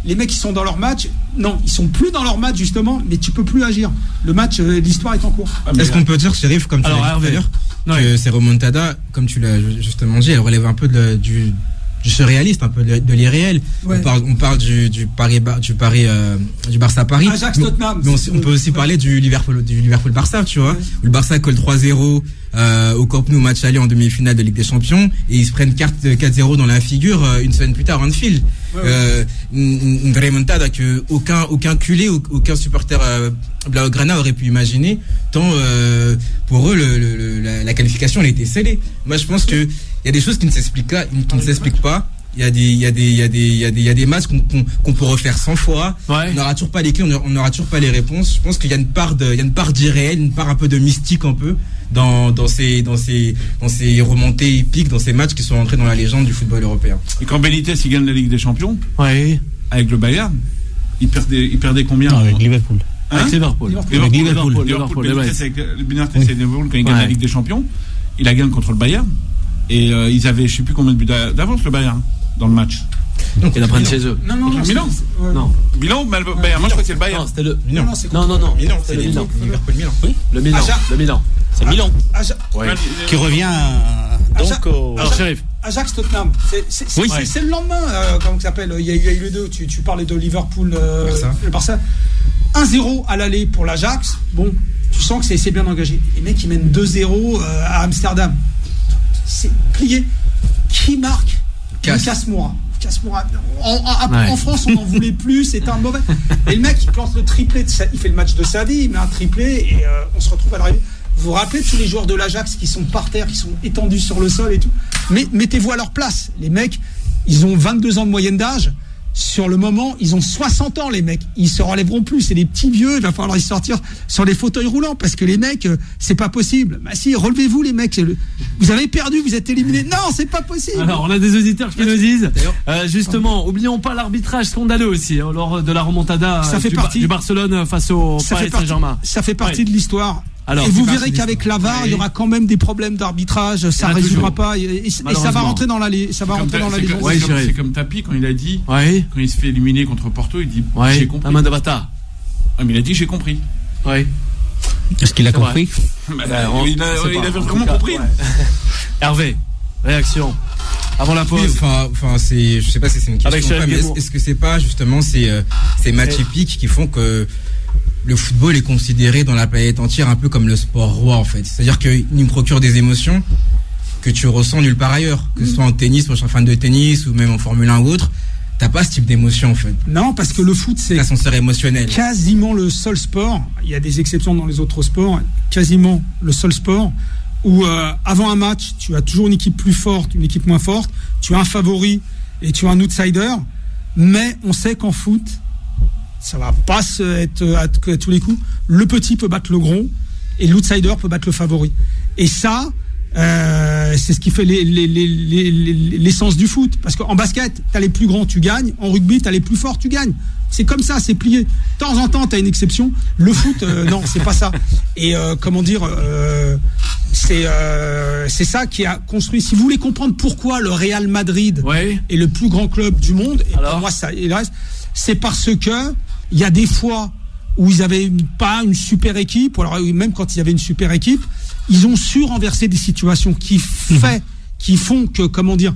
Les mecs qui sont dans leur match, non, ils sont plus dans leur match justement. Mais tu peux plus agir. Le match, l'histoire est en cours. Est-ce qu'on peut dire, Chérif, comme tu l'as dit tout à l'heure, que ces remontadas, comme tu l'as justement dit, elles relèvent un peu du surréaliste, un peu de l'irréel. Ouais. On parle du Barça Paris. Ajax Tottenham. Mais on peut aussi parler du Liverpool Barça, tu vois. Ouais. Où le Barça colle 3-0 au Camp Nou, match aller en demi-finale de Ligue des Champions, et ils se prennent 4-0 dans la figure une semaine plus tard, Anfield. Ouais. Une remontada que aucun culé, aucun supporter Blaugrana aurait pu imaginer, tant pour eux la qualification elle était scellée. Moi je pense que il y a des choses qui ne s'expliquent pas. Il y a des matchs qu'on peut refaire 100 fois. Ouais. On n'aura toujours pas les clés, on n'aura toujours pas les réponses. Je pense qu'il y a une part d'irréel, une part un peu de mystique un peu dans ces remontées épiques, dans ces matchs qui sont entrés dans la légende du football européen. Et quand Benitez il gagne la Ligue des Champions, ouais, avec le Bayern, il perdait combien? Non, avec Liverpool. Avec Liverpool. Benitez avec Liverpool quand il gagne la Ligue des Champions, il la gagne contre le Bayern. Et ils avaient, je sais plus combien de buts d'avance le Bayern dans le match. Donc ils apprennent chez eux. Non, Milan. Non. Milan ou Bayern? Moi je crois que c'est le Bayern. Non, c'était le Milan. Non. Milan, c'est le Milan. Oui, le Milan. C'est Milan. Qui revient donc au Sheriff. Ajax Tottenham. C'est le lendemain, comment ça s'appelle? Il y a eu les deux. Tu parlais de Liverpool, le Barça. 1-0 à l'aller pour l'Ajax. Bon, tu sens que c'est bien engagé. Les mecs ils mènent 2-0 à Amsterdam. C'est plié. Qui marque? Casse-Moura. En France, on n'en voulait plus. C'était un mauvais. Et le mec, il plante le triplé. Il fait le match de sa vie. Il met un triplé et on se retrouve à l'arrivée. Vous vous rappelez de tous les joueurs de l'Ajax qui sont par terre, qui sont étendus sur le sol et tout. Mais mettez-vous à leur place. Les mecs, ils ont 22 ans de moyenne d'âge. Sur le moment, ils ont 60 ans, les mecs. Ils se relèveront plus. C'est des petits vieux. Il va falloir les sortir sur les fauteuils roulants parce que les mecs, c'est pas possible. Bah si, relevez-vous, les mecs. Vous avez perdu, vous êtes éliminés. Non, c'est pas possible. Alors, on a des auditeurs qui nous disent, justement, oublions pas l'arbitrage scandaleux aussi, lors de la remontada du Barcelone face au Paris Saint-Germain. Ça fait partie de l'histoire. Alors, et vous verrez qu'avec la VAR, il y aura quand même des problèmes d'arbitrage, ça ne résoudra pas, et ça va rentrer dans la légende. C'est comme Tapi quand il a dit, quand il se fait éliminer contre Porto, il dit j'ai compris. Amanda Bata. Mais il a dit j'ai compris. Oui. Est-ce qu'il a compris? Il avait vraiment compris. Hervé, réaction avant la pause. Je sais pas si c'est une question, mais est-ce que c'est pas justement ces matchs épiques qui font que le football est considéré dans la planète entière un peu comme le sport roi en fait. C'est-à-dire qu'il nous procure des émotions que tu ressens nulle part ailleurs. Que ce soit en tennis, pour un fan de tennis ou même en Formule 1 ou autre, t'as pas ce type d'émotion en fait. Non, parce que le foot c'est l'ascenseur émotionnel. Quasiment le seul sport, il y a des exceptions dans les autres sports, quasiment le seul sport où avant un match, tu as toujours une équipe plus forte, une équipe moins forte, tu as un favori et tu as un outsider, mais on sait qu'en foot, ça va pas être à tous les coups. Le petit peut battre le gros et l'outsider peut battre le favori. Et ça, c'est ce qui fait l'essence du foot. Parce qu'en basket, t'as les plus grands, tu gagnes. En rugby, t'as les plus forts, tu gagnes. C'est comme ça, c'est plié. De temps en temps, t'as une exception. Le foot, non, c'est pas ça. Et c'est ça qui a construit. Si vous voulez comprendre pourquoi le Real Madrid est le plus grand club du monde, et pour moi, ça, il reste, c'est parce que il y a des fois où ils avaient pas une super équipe, ou alors même quand il y avait une super équipe, ils ont su renverser des situations qui font que, comment dire,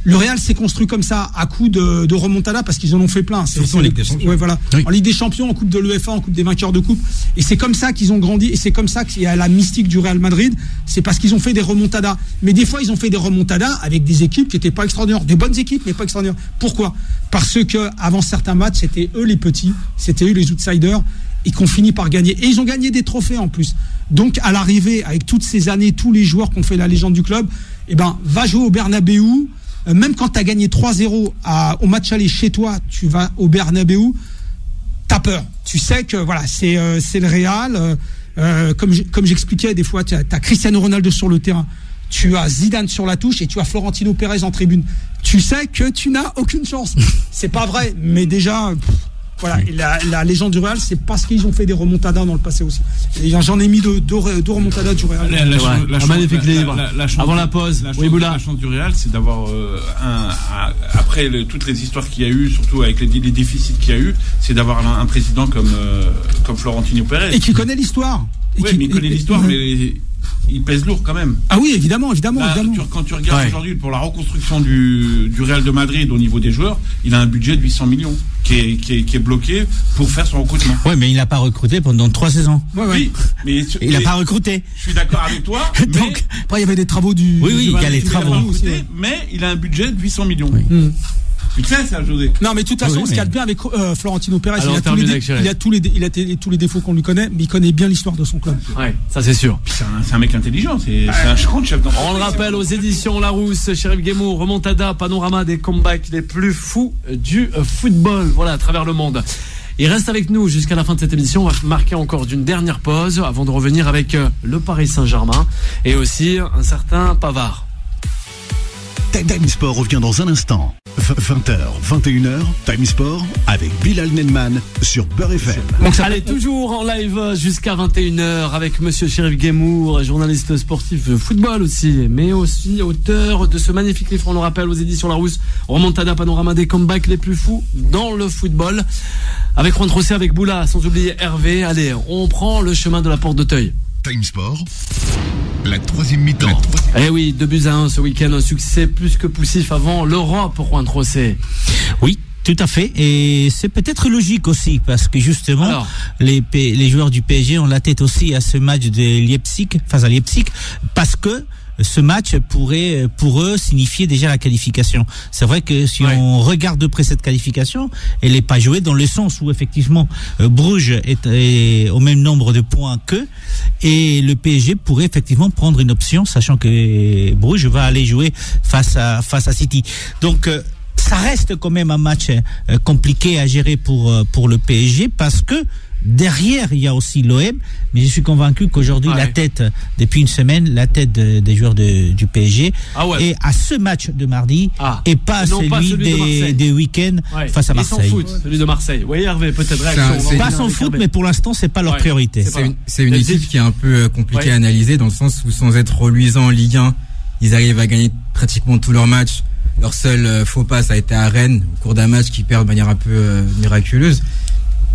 le Real s'est construit comme ça à coup de remontada parce qu'ils en ont fait plein. Surtout en Ligue des Champions. Ouais, voilà. Oui. En Ligue des Champions, en Coupe de l'UEFA, en Coupe des vainqueurs de coupe. Et c'est comme ça qu'ils ont grandi. Et c'est comme ça qu'il y a la mystique du Real Madrid. C'est parce qu'ils ont fait des remontadas. Mais des fois, ils ont fait des remontadas avec des équipes qui n'étaient pas extraordinaires. Des bonnes équipes, mais pas extraordinaires. Pourquoi? Parce que avant certains matchs, c'était eux les petits, c'était eux les outsiders, et qu'on finit par gagner. Et ils ont gagné des trophées en plus. Donc, à l'arrivée, avec toutes ces années, tous les joueurs qui ont fait la légende du club, va jouer au Bernabéu. Même quand tu as gagné 3-0 au match aller chez toi, tu vas au Bernabéu, t'as peur. Tu sais que voilà, c'est le Real. Comme j'expliquais, des fois, tu as Cristiano Ronaldo sur le terrain. tu as Zidane sur la touche et tu as Florentino Pérez en tribune. Tu sais que tu n'as aucune chance. C'est pas vrai, mais déjà, voilà, la légende du Real, c'est parce qu'ils ont fait des remontadas dans le passé aussi. Et j'en ai mis deux remontadas du Real. Magnifique livre. Avant la pause, la chance du Real, c'est d'avoir après toutes les histoires qu'il y a eu, surtout avec les déficits qu'il y a eu, c'est d'avoir un président comme Florentino Pérez. Et qui connaît l'histoire. Oui, mais il connaît l'histoire, mais il pèse lourd quand même. Ah oui, évidemment. Quand tu regardes aujourd'hui pour la reconstruction du Real de Madrid au niveau des joueurs, il a un budget de 800 millions qui est bloqué pour faire son recrutement. Ouais, mais il n'a pas recruté pendant 3 saisons. Oui, mais il n'a pas recruté. Je suis d'accord avec toi. Donc, après, il y avait des travaux du. Oui, il y a les travaux. Mais il a un budget de 800 millions. Oui. Tu le sais, ça, José. Non, mais de toute façon, ce qu'il y a de bien avec Florentino Pérez, il a tous les défauts qu'on lui connaît, mais il connaît bien l'histoire de son club. Ouais, ça c'est sûr. C'est un mec intelligent, c'est un grand chef d'entreprise. On le rappelle aux éditions Larousse, Chérif Guémour, Remontada, panorama des comebacks les plus fous du football, voilà, à travers le monde. Il reste avec nous jusqu'à la fin de cette émission. On va marquer encore d'une dernière pause avant de revenir avec le Paris Saint-Germain et aussi un certain Pavard. Time Sport revient dans un instant. 20h, 21h, Time Sport avec Bilal Nenman sur Beurre FM. Donc allez, toujours en live jusqu'à 21h avec monsieur Chérif Guémour, journaliste sportif de football aussi, mais aussi auteur de ce magnifique livre, on le rappelle, aux éditions Larousse, Remontada, panorama des comebacks les plus fous dans le football. Avec Juan Trossé, avec Boula, sans oublier Hervé. Allez, on prend le chemin de la Porte d'Auteuil. Time Sport, la troisième mi-temps. Eh oui, 2-1 ce week-end, un succès plus que poussif avant l'Europe pour Juan Trossé. Oui, tout à fait, et c'est peut-être logique aussi parce que justement les joueurs du PSG ont la tête aussi à ce match de Leipzig face à Leipzig, parce que ce match pourrait pour eux signifier déjà la qualification. C'est vrai que si on regarde de près cette qualification, elle n'est pas jouée dans le sens où effectivement Bruges est au même nombre de points qu'eux, et le PSG pourrait effectivement prendre une option, sachant que Bruges va aller jouer face à City. Donc ça reste quand même un match compliqué à gérer pour le PSG, parce que derrière, il y a aussi l'OM, mais je suis convaincu qu'aujourd'hui, la tête, depuis une semaine, la tête des joueurs du PSG est à ce match de mardi et pas celui des week-ends face à Marseille. Ils s'en foutent, celui de Marseille. Oui, Hervé, peut-être réaction. Pas s'en foutent, mais pour l'instant, c'est pas leur priorité. C'est une équipe qui est un peu compliquée à analyser, dans le sens où, sans être reluisants en Ligue 1, ils arrivent à gagner pratiquement tous leurs matchs. Leur seul faux pas, ça a été à Rennes, au cours d'un match qu'ils perdent de manière un peu miraculeuse.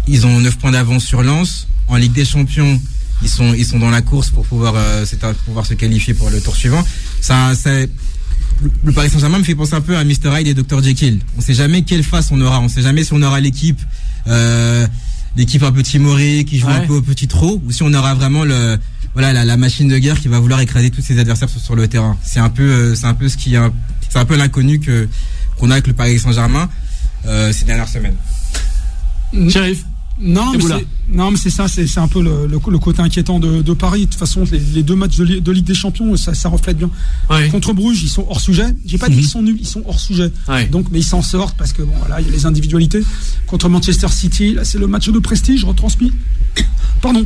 Ils ont 9 points d'avance sur Lens. En Ligue des Champions, ils sont dans la course pour pouvoir se qualifier pour le tour suivant. Le Paris Saint-Germain me fait penser un peu à Mr. Hyde et Dr. Jekyll. On sait jamais quelle face on aura. On sait jamais si on aura l'équipe un peu timorée, qui joue un peu au petit trot, ou si on aura vraiment la machine de guerre qui va vouloir écraser tous ses adversaires sur le terrain. C'est un peu l'inconnu qu'on a avec le Paris Saint-Germain ces dernières semaines. Sheriff. Non, mais c'est ça, c'est un peu le côté inquiétant de Paris. De toute façon, les deux matchs de Ligue des Champions, ça reflète bien. Contre Bruges, ils sont hors sujet. J'ai pas dit qu'ils sont nuls, ils sont hors sujet. Donc, mais ils s'en sortent parce que il y a les individualités. Contre Manchester City, là, c'est le match de prestige retransmis. Pardon.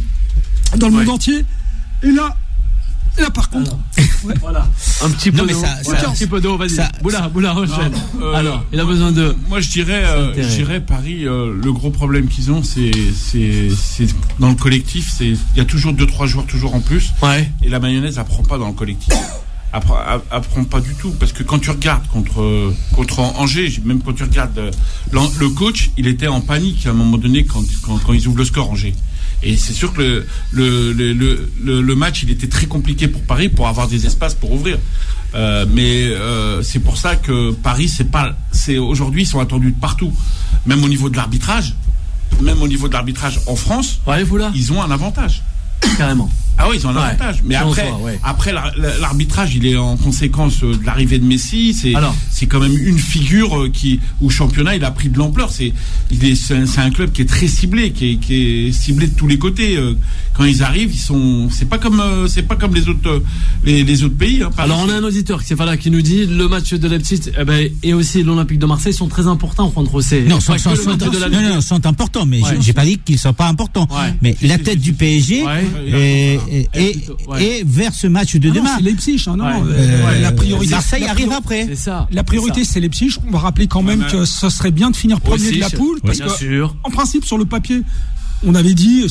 Dans le monde entier. Et là, par contre, voilà, un petit peu d'eau. Un petit peu d'eau, vas-y. Boula, enchaîne. Alors, il a besoin de. Moi, je dirais Paris. Le gros problème qu'ils ont, c'est dans le collectif. Il y a toujours 2-3 joueurs toujours en plus. Et la mayonnaise, elle prend pas dans le collectif. Elle prend pas du tout, parce que quand tu regardes contre Angers, même quand tu regardes le coach, il était en panique à un moment donné quand ils ouvrent le score, Angers. Et c'est sûr que le match, il était très compliqué pour Paris pour avoir des espaces pour ouvrir. Mais c'est pour ça que Paris, aujourd'hui, ils sont attendus de partout. Même au niveau de l'arbitrage en France, ils ont un avantage. Carrément. Ah oui, ils ont un avantage. Mais après l'arbitrage, il est en conséquence de l'arrivée de Messi. C'est quand même une figure où le championnat, il a pris de l'ampleur. C'est un club qui est très ciblé, qui est ciblé de tous les côtés. Quand ils arrivent, c'est pas comme les autres pays. Hein, alors on a un auditeur qui nous dit le match de Leipzig et aussi l'Olympique de Marseille sont très importants, Juan Trossé. Non, sont importants, mais j'ai pas dit qu'ils sont pas importants. Mais la tête du PSG et vers ce match de demain. C'est Leipzig, la priorité. Marseille arrive après. C'est ça. La priorité, c'est Leipzig. On va rappeler quand même que ce serait bien de finir premier de la poule, parce que, en principe, sur le papier, on avait dit,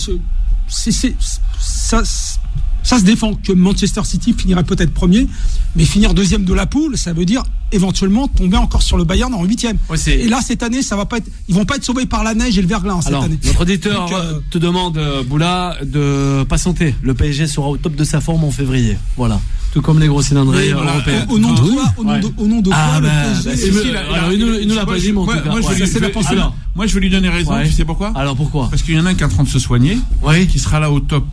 ça se défend que Manchester City finirait peut-être premier, mais finir deuxième de la poule, ça veut dire éventuellement tomber encore sur le Bayern en 8e. Et là, cette année, ça va pas être, ils vont pas être sauvés par la neige et le verglas cette année. Notre auditeur te demande, Boula, de patienter. Le PSG sera au top de sa forme en février. Voilà. Tout comme les gros cylindrés européens. Au nom de quoi, le PSG il nous l'a pas dit, mais en tout cas. Moi, je veux lui donner raison. Tu sais pourquoi? Alors pourquoi? Parce qu'il y en a un qui est en train de se soigner, qui sera là au top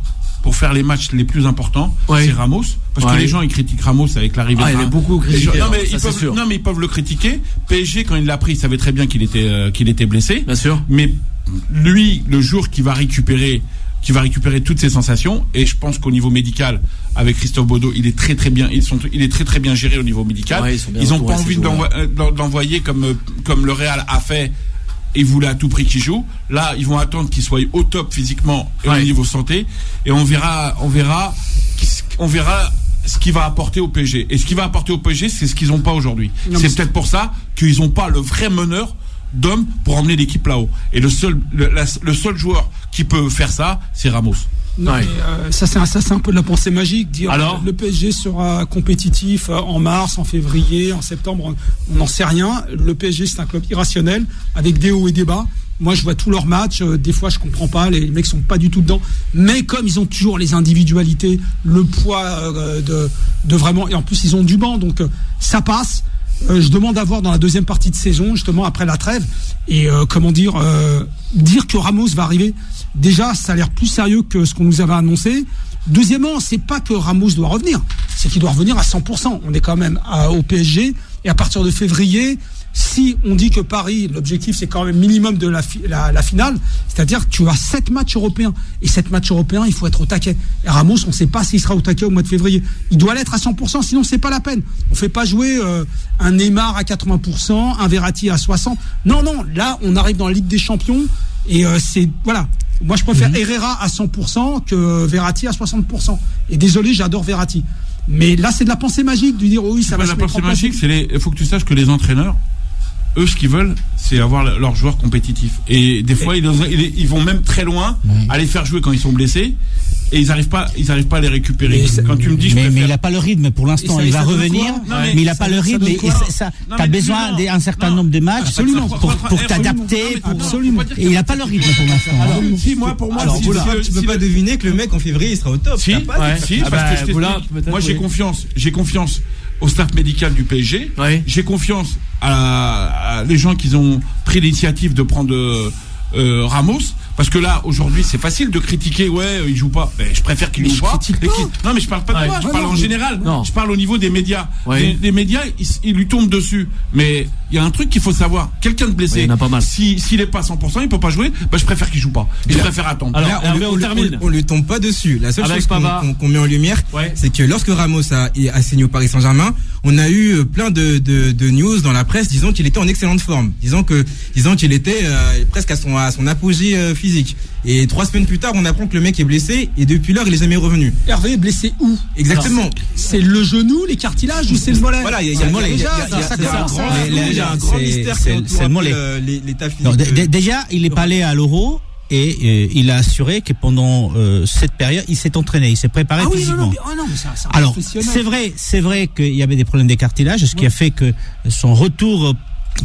pour faire les matchs les plus importants, c'est Ramos. Parce que les gens, ils critiquent Ramos avec l'arrivée de il est beaucoup critiqué. Non, mais ils peuvent le critiquer. PSG, quand il l'a pris, il savait très bien qu'il était blessé. Bien sûr. Mais lui, le jour qu'il va récupérer toutes ses sensations, et je pense qu'au niveau médical, avec Christophe Baudot, il est très très bien, il est très très bien géré au niveau médical. Ils ont pas envie d'envoyer comme le Real a fait. Ils voulaient à tout prix qu'il joue. Là, ils vont attendre qu'il soit au top physiquement et au niveau santé. Et on verra ce qu'il va apporter au PSG. Et ce qu'il va apporter au PSG, c'est ce qu'ils n'ont pas aujourd'hui. C'est peut-être pour ça qu'ils n'ont pas le vrai meneur d'homme pour emmener l'équipe là-haut. Et le seul joueur qui peut faire ça, c'est Ramos. Non, mais ça c'est un peu de la pensée magique. Dire le PSG sera compétitif en mars, en février, en septembre, on n'en sait rien. Le PSG, c'est un club irrationnel avec des hauts et des bas. Moi, je vois tous leurs matchs. Des fois, je comprends pas. Les mecs sont pas du tout dedans. Mais comme ils ont toujours les individualités, le poids de vraiment, et en plus ils ont du banc, donc ça passe. Je demande à voir dans la deuxième partie de saison, justement après la trêve, et dire que Ramos va arriver. Déjà, ça a l'air plus sérieux que ce qu'on nous avait annoncé. Deuxièmement, c'est pas que Ramos doit revenir, c'est qu'il doit revenir à 100%. On est quand même au PSG, et à partir de février, si on dit que Paris, l'objectif c'est quand même minimum de la finale, c'est-à-dire que tu as 7 matchs européens, et 7 matchs européens, il faut être au taquet. Et Ramos, on ne sait pas s'il sera au taquet au mois de février. Il doit l'être à 100%, sinon c'est pas la peine. On fait pas jouer un Neymar à 80%, un Verratti à 60%. Non, là on arrive dans la Ligue des Champions, et voilà. Moi, je préfère Herrera à 100% que Verratti à 60%. Et désolé, j'adore Verratti. Mais là, c'est de la pensée magique de dire oui, ça va se mettre en place. La pensée magique, il faut que tu saches que les entraîneurs, eux, ce qu'ils veulent, c'est avoir leurs joueurs compétitifs. Et des fois, ils vont même très loin à les faire jouer quand ils sont blessés. Et ils n'arrivent pas à les récupérer. Quand tu me dis, mais il n'a pas le rythme pour l'instant. Il va revenir, mais il n'a pas le rythme. T'as besoin d'un certain nombre de matchs pour t'adapter. Absolument. Et il n'a pas le rythme pour l'instant. Pour moi, tu peux pas deviner que le mec en février il sera au top. Si, parce que moi j'ai confiance au staff médical du PSG. J'ai confiance à les gens qui ont pris l'initiative de prendre Ramos. Parce que là, aujourd'hui, c'est facile de critiquer, il joue pas. Mais je préfère qu'il joue pas. Non, mais je parle pas de moi, je parle en général. Non. Je parle au niveau des médias. Les médias, ils lui tombent dessus. Mais il y a un truc qu'il faut savoir. Quelqu'un de blessé, s'il est pas à 100%, il peut pas jouer, je préfère qu'il joue pas. Je préfère attendre. Alors, là, on lui tombe pas dessus. La seule chose qu'on met en lumière, c'est que lorsque Ramos a signé au Paris Saint-Germain, on a eu plein de news dans la presse disant qu'il était en excellente forme. Disant qu'il était presque à son apogée physique. Et 3 semaines plus tard, on apprend que le mec est blessé et depuis l'heure, il est jamais revenu. Hervé est blessé où? Exactement. C'est le genou, les cartilages ou c'est le mollet? Voilà, il y a le mollet. Il y a un grand mystère qui entoure l'état physique. Déjà, il est pas allé à l'Euro. Et il a assuré que pendant cette période, il s'est entraîné, il s'est préparé physiquement. Alors, c'est vrai qu'il y avait des problèmes des cartilages, ce qui a fait que son retour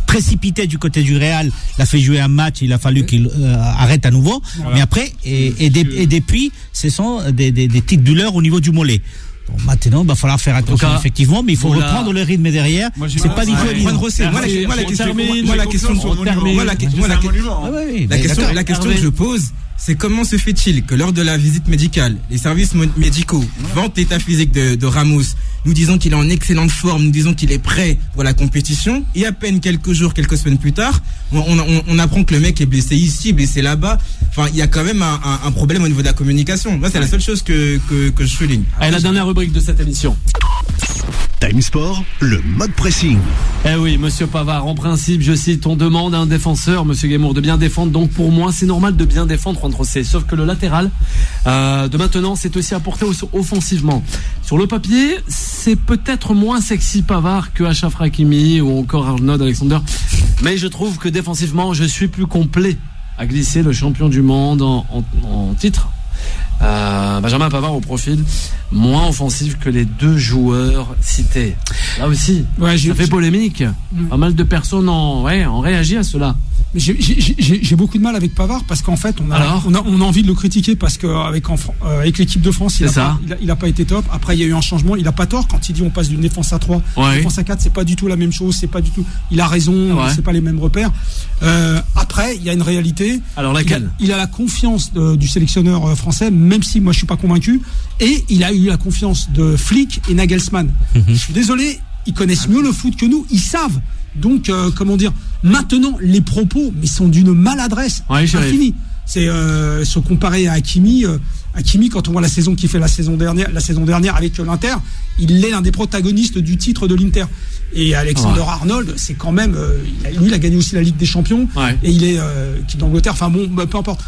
précipité du côté du Real l'a fait jouer un match, il a fallu qu'il arrête à nouveau. Mais après, et depuis, ce sont des petites douleurs au niveau du mollet. Donc maintenant, il va falloir faire attention effectivement, mais il faut reprendre le rythme derrière. C'est pas du La question que je pose, c'est comment se fait-il que lors de la visite médicale, les services médicaux vantent l'état physique de Ramos, nous disons qu'il est en excellente forme, nous disons qu'il est prêt pour la compétition, et à peine quelques semaines plus tard, on apprend que le mec est blessé ici, blessé là-bas. Enfin, il y a quand même un problème au niveau de la communication. Moi, c'est la seule chose que je souligne. Allez, la dernière rubrique de cette émission. Time Sport, le mode pressing. Eh oui, monsieur Pavard, en principe, je cite, on demande à un défenseur, monsieur Guémour, de bien défendre. Donc pour moi, c'est normal de bien défendre Juan José. Sauf que le latéral de maintenant, c'est aussi apporté offensivement. Sur le papier, c'est peut-être moins sexy Pavard que Achraf Hakimi ou encore Arnaud Alexander. Mais je trouve que défensivement, je suis plus complet à glisser le champion du monde en titre. Benjamin Pavard au profil moins offensif que les deux joueurs cités. Là aussi, ça fait polémique. Pas mal de personnes ont réagi à cela. Mais j'ai beaucoup de mal avec Pavard parce qu'en fait on a envie de le critiquer parce qu'avec avec l'équipe de France il a pas été top. Après il y a eu un changement, il a pas tort quand il dit on passe d'une défense à 3 défense à 4, c'est pas du tout la même chose, c'est pas du tout, il a raison, c'est pas les mêmes repères. Après il y a une réalité. Alors laquelle? Il a la confiance du sélectionneur français, même si moi je suis pas convaincu, et il a eu la confiance de Flick et Nagelsmann. Je suis désolé, ils connaissent mieux le foot que nous, ils savent. Donc, maintenant, les propos, mais sont d'une maladresse infinie. C'est se comparer à Hakimi. Hakimi, quand on voit la saison qu'il fait la saison dernière avec l'Inter, il est l'un des protagonistes du titre de l'Inter. Et Alexander Arnold, c'est quand même, lui, il a gagné aussi la Ligue des Champions. Et il est qui d'Angleterre. Enfin bon, peu importe.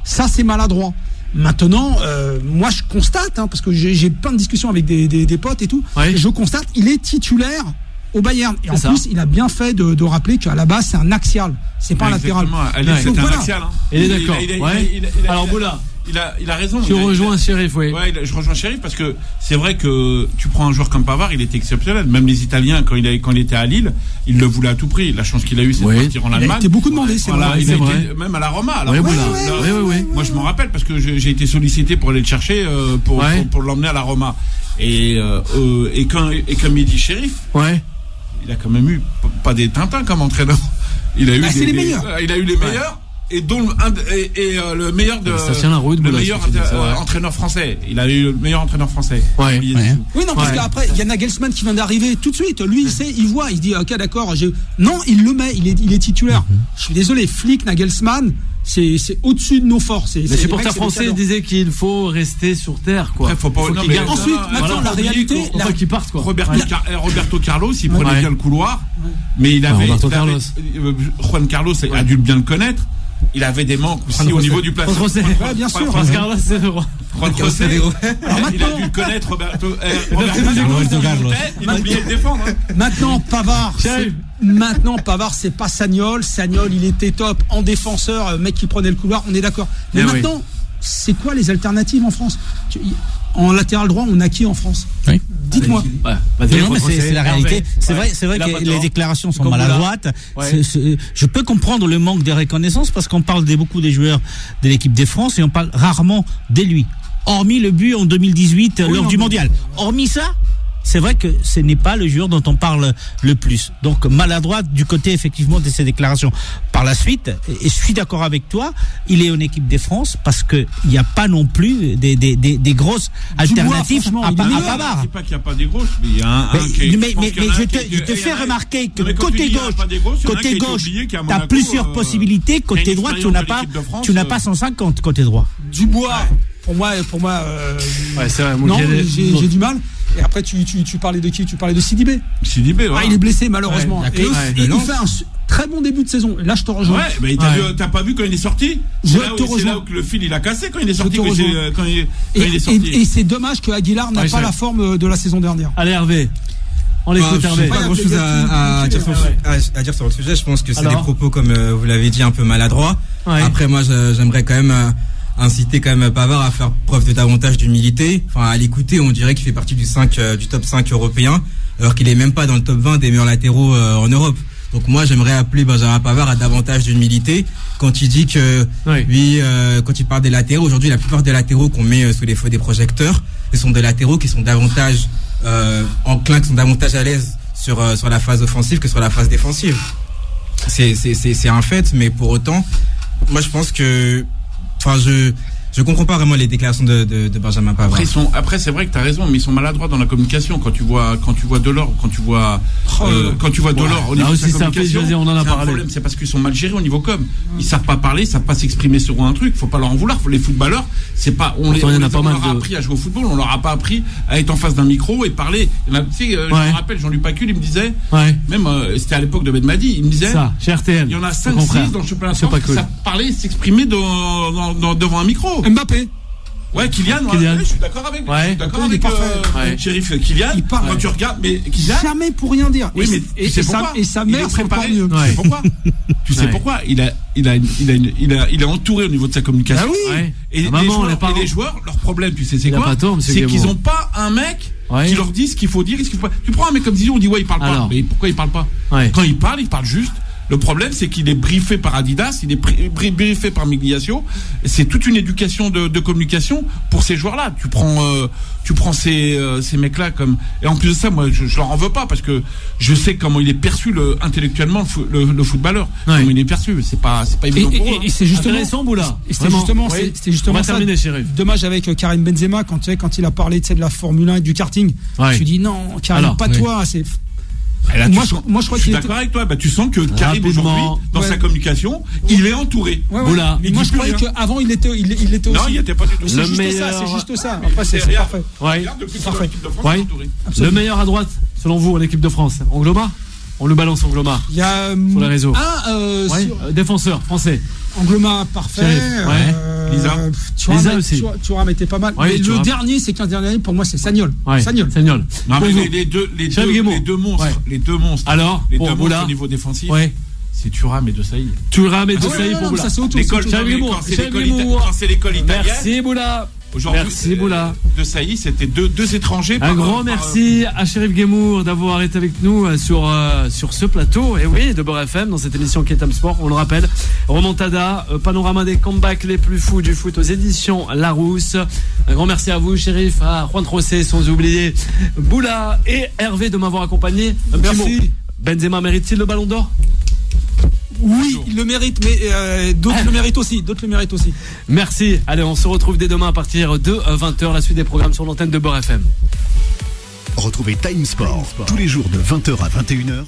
Ça, c'est maladroit. Maintenant, moi, je constate, parce que j'ai plein de discussions avec des potes et tout. Et je constate, il est titulaire au Bayern. Et en plus, il a bien fait de rappeler qu'à la base, c'est un axial. C'est pas un latéral. C'est un axial. Il est d'accord. Alors, Boula. Il a raison. Tu rejoins Chérif, je rejoins Chérif parce que c'est vrai que tu prends un joueur comme Pavard, il était exceptionnel. Même les Italiens, quand il était à Lille, ils le voulaient à tout prix. La chance qu'il a eue, c'est de partir en Allemagne. Il a été beaucoup demandé, c'est vrai. Il a été même à la Roma. Moi, je m'en rappelle parce que j'ai été sollicité pour aller le chercher, pour l'emmener à la Roma. Et comme il dit Chérif, il a quand même eu pas des Tintins comme entraîneur. Il a eu les meilleurs. Il a eu les meilleurs. Et dont le meilleur entraîneur français. Il a eu le meilleur entraîneur français. Parce qu'après il y a Nagelsmann qui vient d'arriver tout de suite. Lui il voit, il dit ok d'accord. Non, il le met, il est titulaire. Je suis désolé, Flick, Nagelsmann, c'est au-dessus de nos forces. Les supporters français disaient qu'il faut rester sur terre, quoi. Faut pas. Ensuite, maintenant la réalité, qu'ils partent, quoi. Roberto Carlos, il prenait bien le couloir, mais il avait Juan Carlos a dû bien le connaître. Il avait des manques aussi au niveau du placement. Bien sûr. Carlos, c'est le roi. Il a dû le connaître, Roberto Carlos. Il a oublié de défendre. Maintenant, Pavard, c'est pas Sagnol. Sagnol, il était top en défenseur, mec qui prenait le couloir, on est d'accord. Mais maintenant, c'est quoi les alternatives en France? En latéral droit, on a qui en France? Dites-moi. Non, mais c'est la réalité. C'est vrai que les déclarations sont maladroites. Je peux comprendre le manque de reconnaissance parce qu'on parle beaucoup des joueurs de l'équipe de France et on parle rarement de lui. Hormis le but en 2018 lors du mondial. Hormis ça, c'est vrai que ce n'est pas le joueur dont on parle le plus. Donc maladroite du côté effectivement de ces déclarations. Par la suite, et je suis d'accord avec toi, il est en équipe de France parce que il n'y a pas non plus des grosses alternatives à Pavard. C'est pas qu'il n'y a pas des grosses, mais il y a un mais je te fais remarquer que côté gauche, tu as plusieurs possibilités. Côté droit, tu n'as pas 150 côté droit. Dubois. Pour moi, c'est vrai. Non, j'ai du mal. Et après, tu parlais de qui? Tu parlais de Sidibé. Sidibé, il est blessé malheureusement. Et il fait un très bon début de saison. Là, je te rejoins. Mais t'as pas vu quand il est sorti? C'est là où le fil il a cassé quand il est sorti. Et c'est dommage que Aguilar n'a pas la forme de la saison dernière. Allez Hervé. On l'écoute Hervé. Pas grand chose à dire sur le sujet. Je pense que c'est des propos, comme vous l'avez dit, un peu maladroits. Après, moi, j'aimerais quand même inciter quand même Pavard à faire preuve de davantage d'humilité. Enfin, à l'écouter, on dirait qu'il fait partie du top 5 européen, alors qu'il est même pas dans le top 20 des meilleurs latéraux en Europe. Donc moi, j'aimerais appeler Benjamin Pavard à davantage d'humilité quand il dit que lui, quand il parle des latéraux, aujourd'hui, la plupart des latéraux qu'on met sous les feux des projecteurs, ce sont des latéraux qui sont davantage enclins, qui sont davantage à l'aise sur la phase offensive que sur la phase défensive. C'est un fait, mais pour autant, moi je pense que, enfin, je comprends pas vraiment les déclarations de Benjamin Pavard. Après, c'est vrai que tu as raison, mais ils sont maladroits dans la communication. Quand tu vois Delors, quand tu vois Delors au niveau de sa communication, on en a parlé. Problème, c'est parce qu'ils sont mal gérés au niveau com. Ils savent pas parler, ils savent pas s'exprimer sur un truc. Faut pas leur en vouloir. Les footballeurs, c'est pas, on leur a appris à jouer au football, on leur a pas appris à être en face d'un micro et parler. Je me rappelle, Jean-Luc Pacul, il me disait, même c'était à l'époque de Benmadi, il me disait, il y en a 5-6 dans le championnat de France qui savent parler, s'exprimer devant un micro. Mbappé. Ouais, Kylian. Je suis d'accord avec lui. Je suis d'accord avec Chérif. Kylian, quand tu regardes, mais Kylian. Jamais pour rien dire. Oui, mais tu sais pourquoi? Et sa mère c'est encore mieux. Tu sais pourquoi? Tu sais pourquoi? Il est entouré au niveau de sa communication. Et les joueurs, leur problème, tu sais, c'est quoi? C'est qu'ils ont pas un mec qui leur dit ce qu'il faut dire et ce qu'il faut pas. Tu prends un mec comme Zizou, on dit il parle pas. Mais pourquoi il parle pas? Quand il parle juste. Le problème, c'est qu'il est briefé par Adidas, il est briefé par Migliaccio. C'est toute une éducation de communication pour ces joueurs-là. Tu prends ces mecs-là comme. Et en plus de ça, moi, je leur en veux pas parce que je sais comment il est perçu intellectuellement le footballeur. Comment il est perçu. C'est pas évident pour eux. Et c'est justement Boula. C'était justement ça. Dommage avec Karim Benzema quand il a parlé de la Formule 1 et du karting. Je lui dis non, Karim, pas toi. C'est là, moi, je crois qu'il est d'accord avec toi. Tu sens que Karim aujourd'hui, dans sa communication, il est entouré. Voilà. Mais moi, je croyais qu'avant, il était aussi. Non, il n'était pas du tout. C'est juste ça. Après, c'est parfait. Parfait. Le meilleur à droite, selon vous, en équipe de France, Angloma? On le balance, Angloma. Il y a sur les réseaux. Défenseur français. Angloma, parfait. Lisa aussi. Thuram était pas mal. Mais le dernier, ces 15 dernières années, pour moi, c'est Sagnol. Sagnol. Non, mais les deux monstres. Alors, les deux monstres au niveau défensif. C'est Thuram et De Sailly. Thuram et De Sailly pour Boula. Ça, c'est autre chose. Quand c'est l'école italienne. Merci, Boula. Merci Boula. De Sailly, c'était deux étrangers. Un grand merci à Chérif Guémour d'avoir été avec nous sur ce plateau. Et oui, de Beurre FM dans cette émission Ketam Sport. On le rappelle, Remontada, panorama des comebacks les plus fous du foot aux éditions Larousse. Un grand merci à vous, Chérif, à Juan Trocé, sans oublier Boula et Hervé de m'avoir accompagné. Merci. Benzema mérite-t-il le Ballon d'Or? Oui, il le mérite, mais d'autres le méritent aussi. Merci. Allez, on se retrouve dès demain à partir de 20h. La suite des programmes sur l'antenne de Beurre FM. Retrouvez Time Sport tous les jours de 20h à 21h.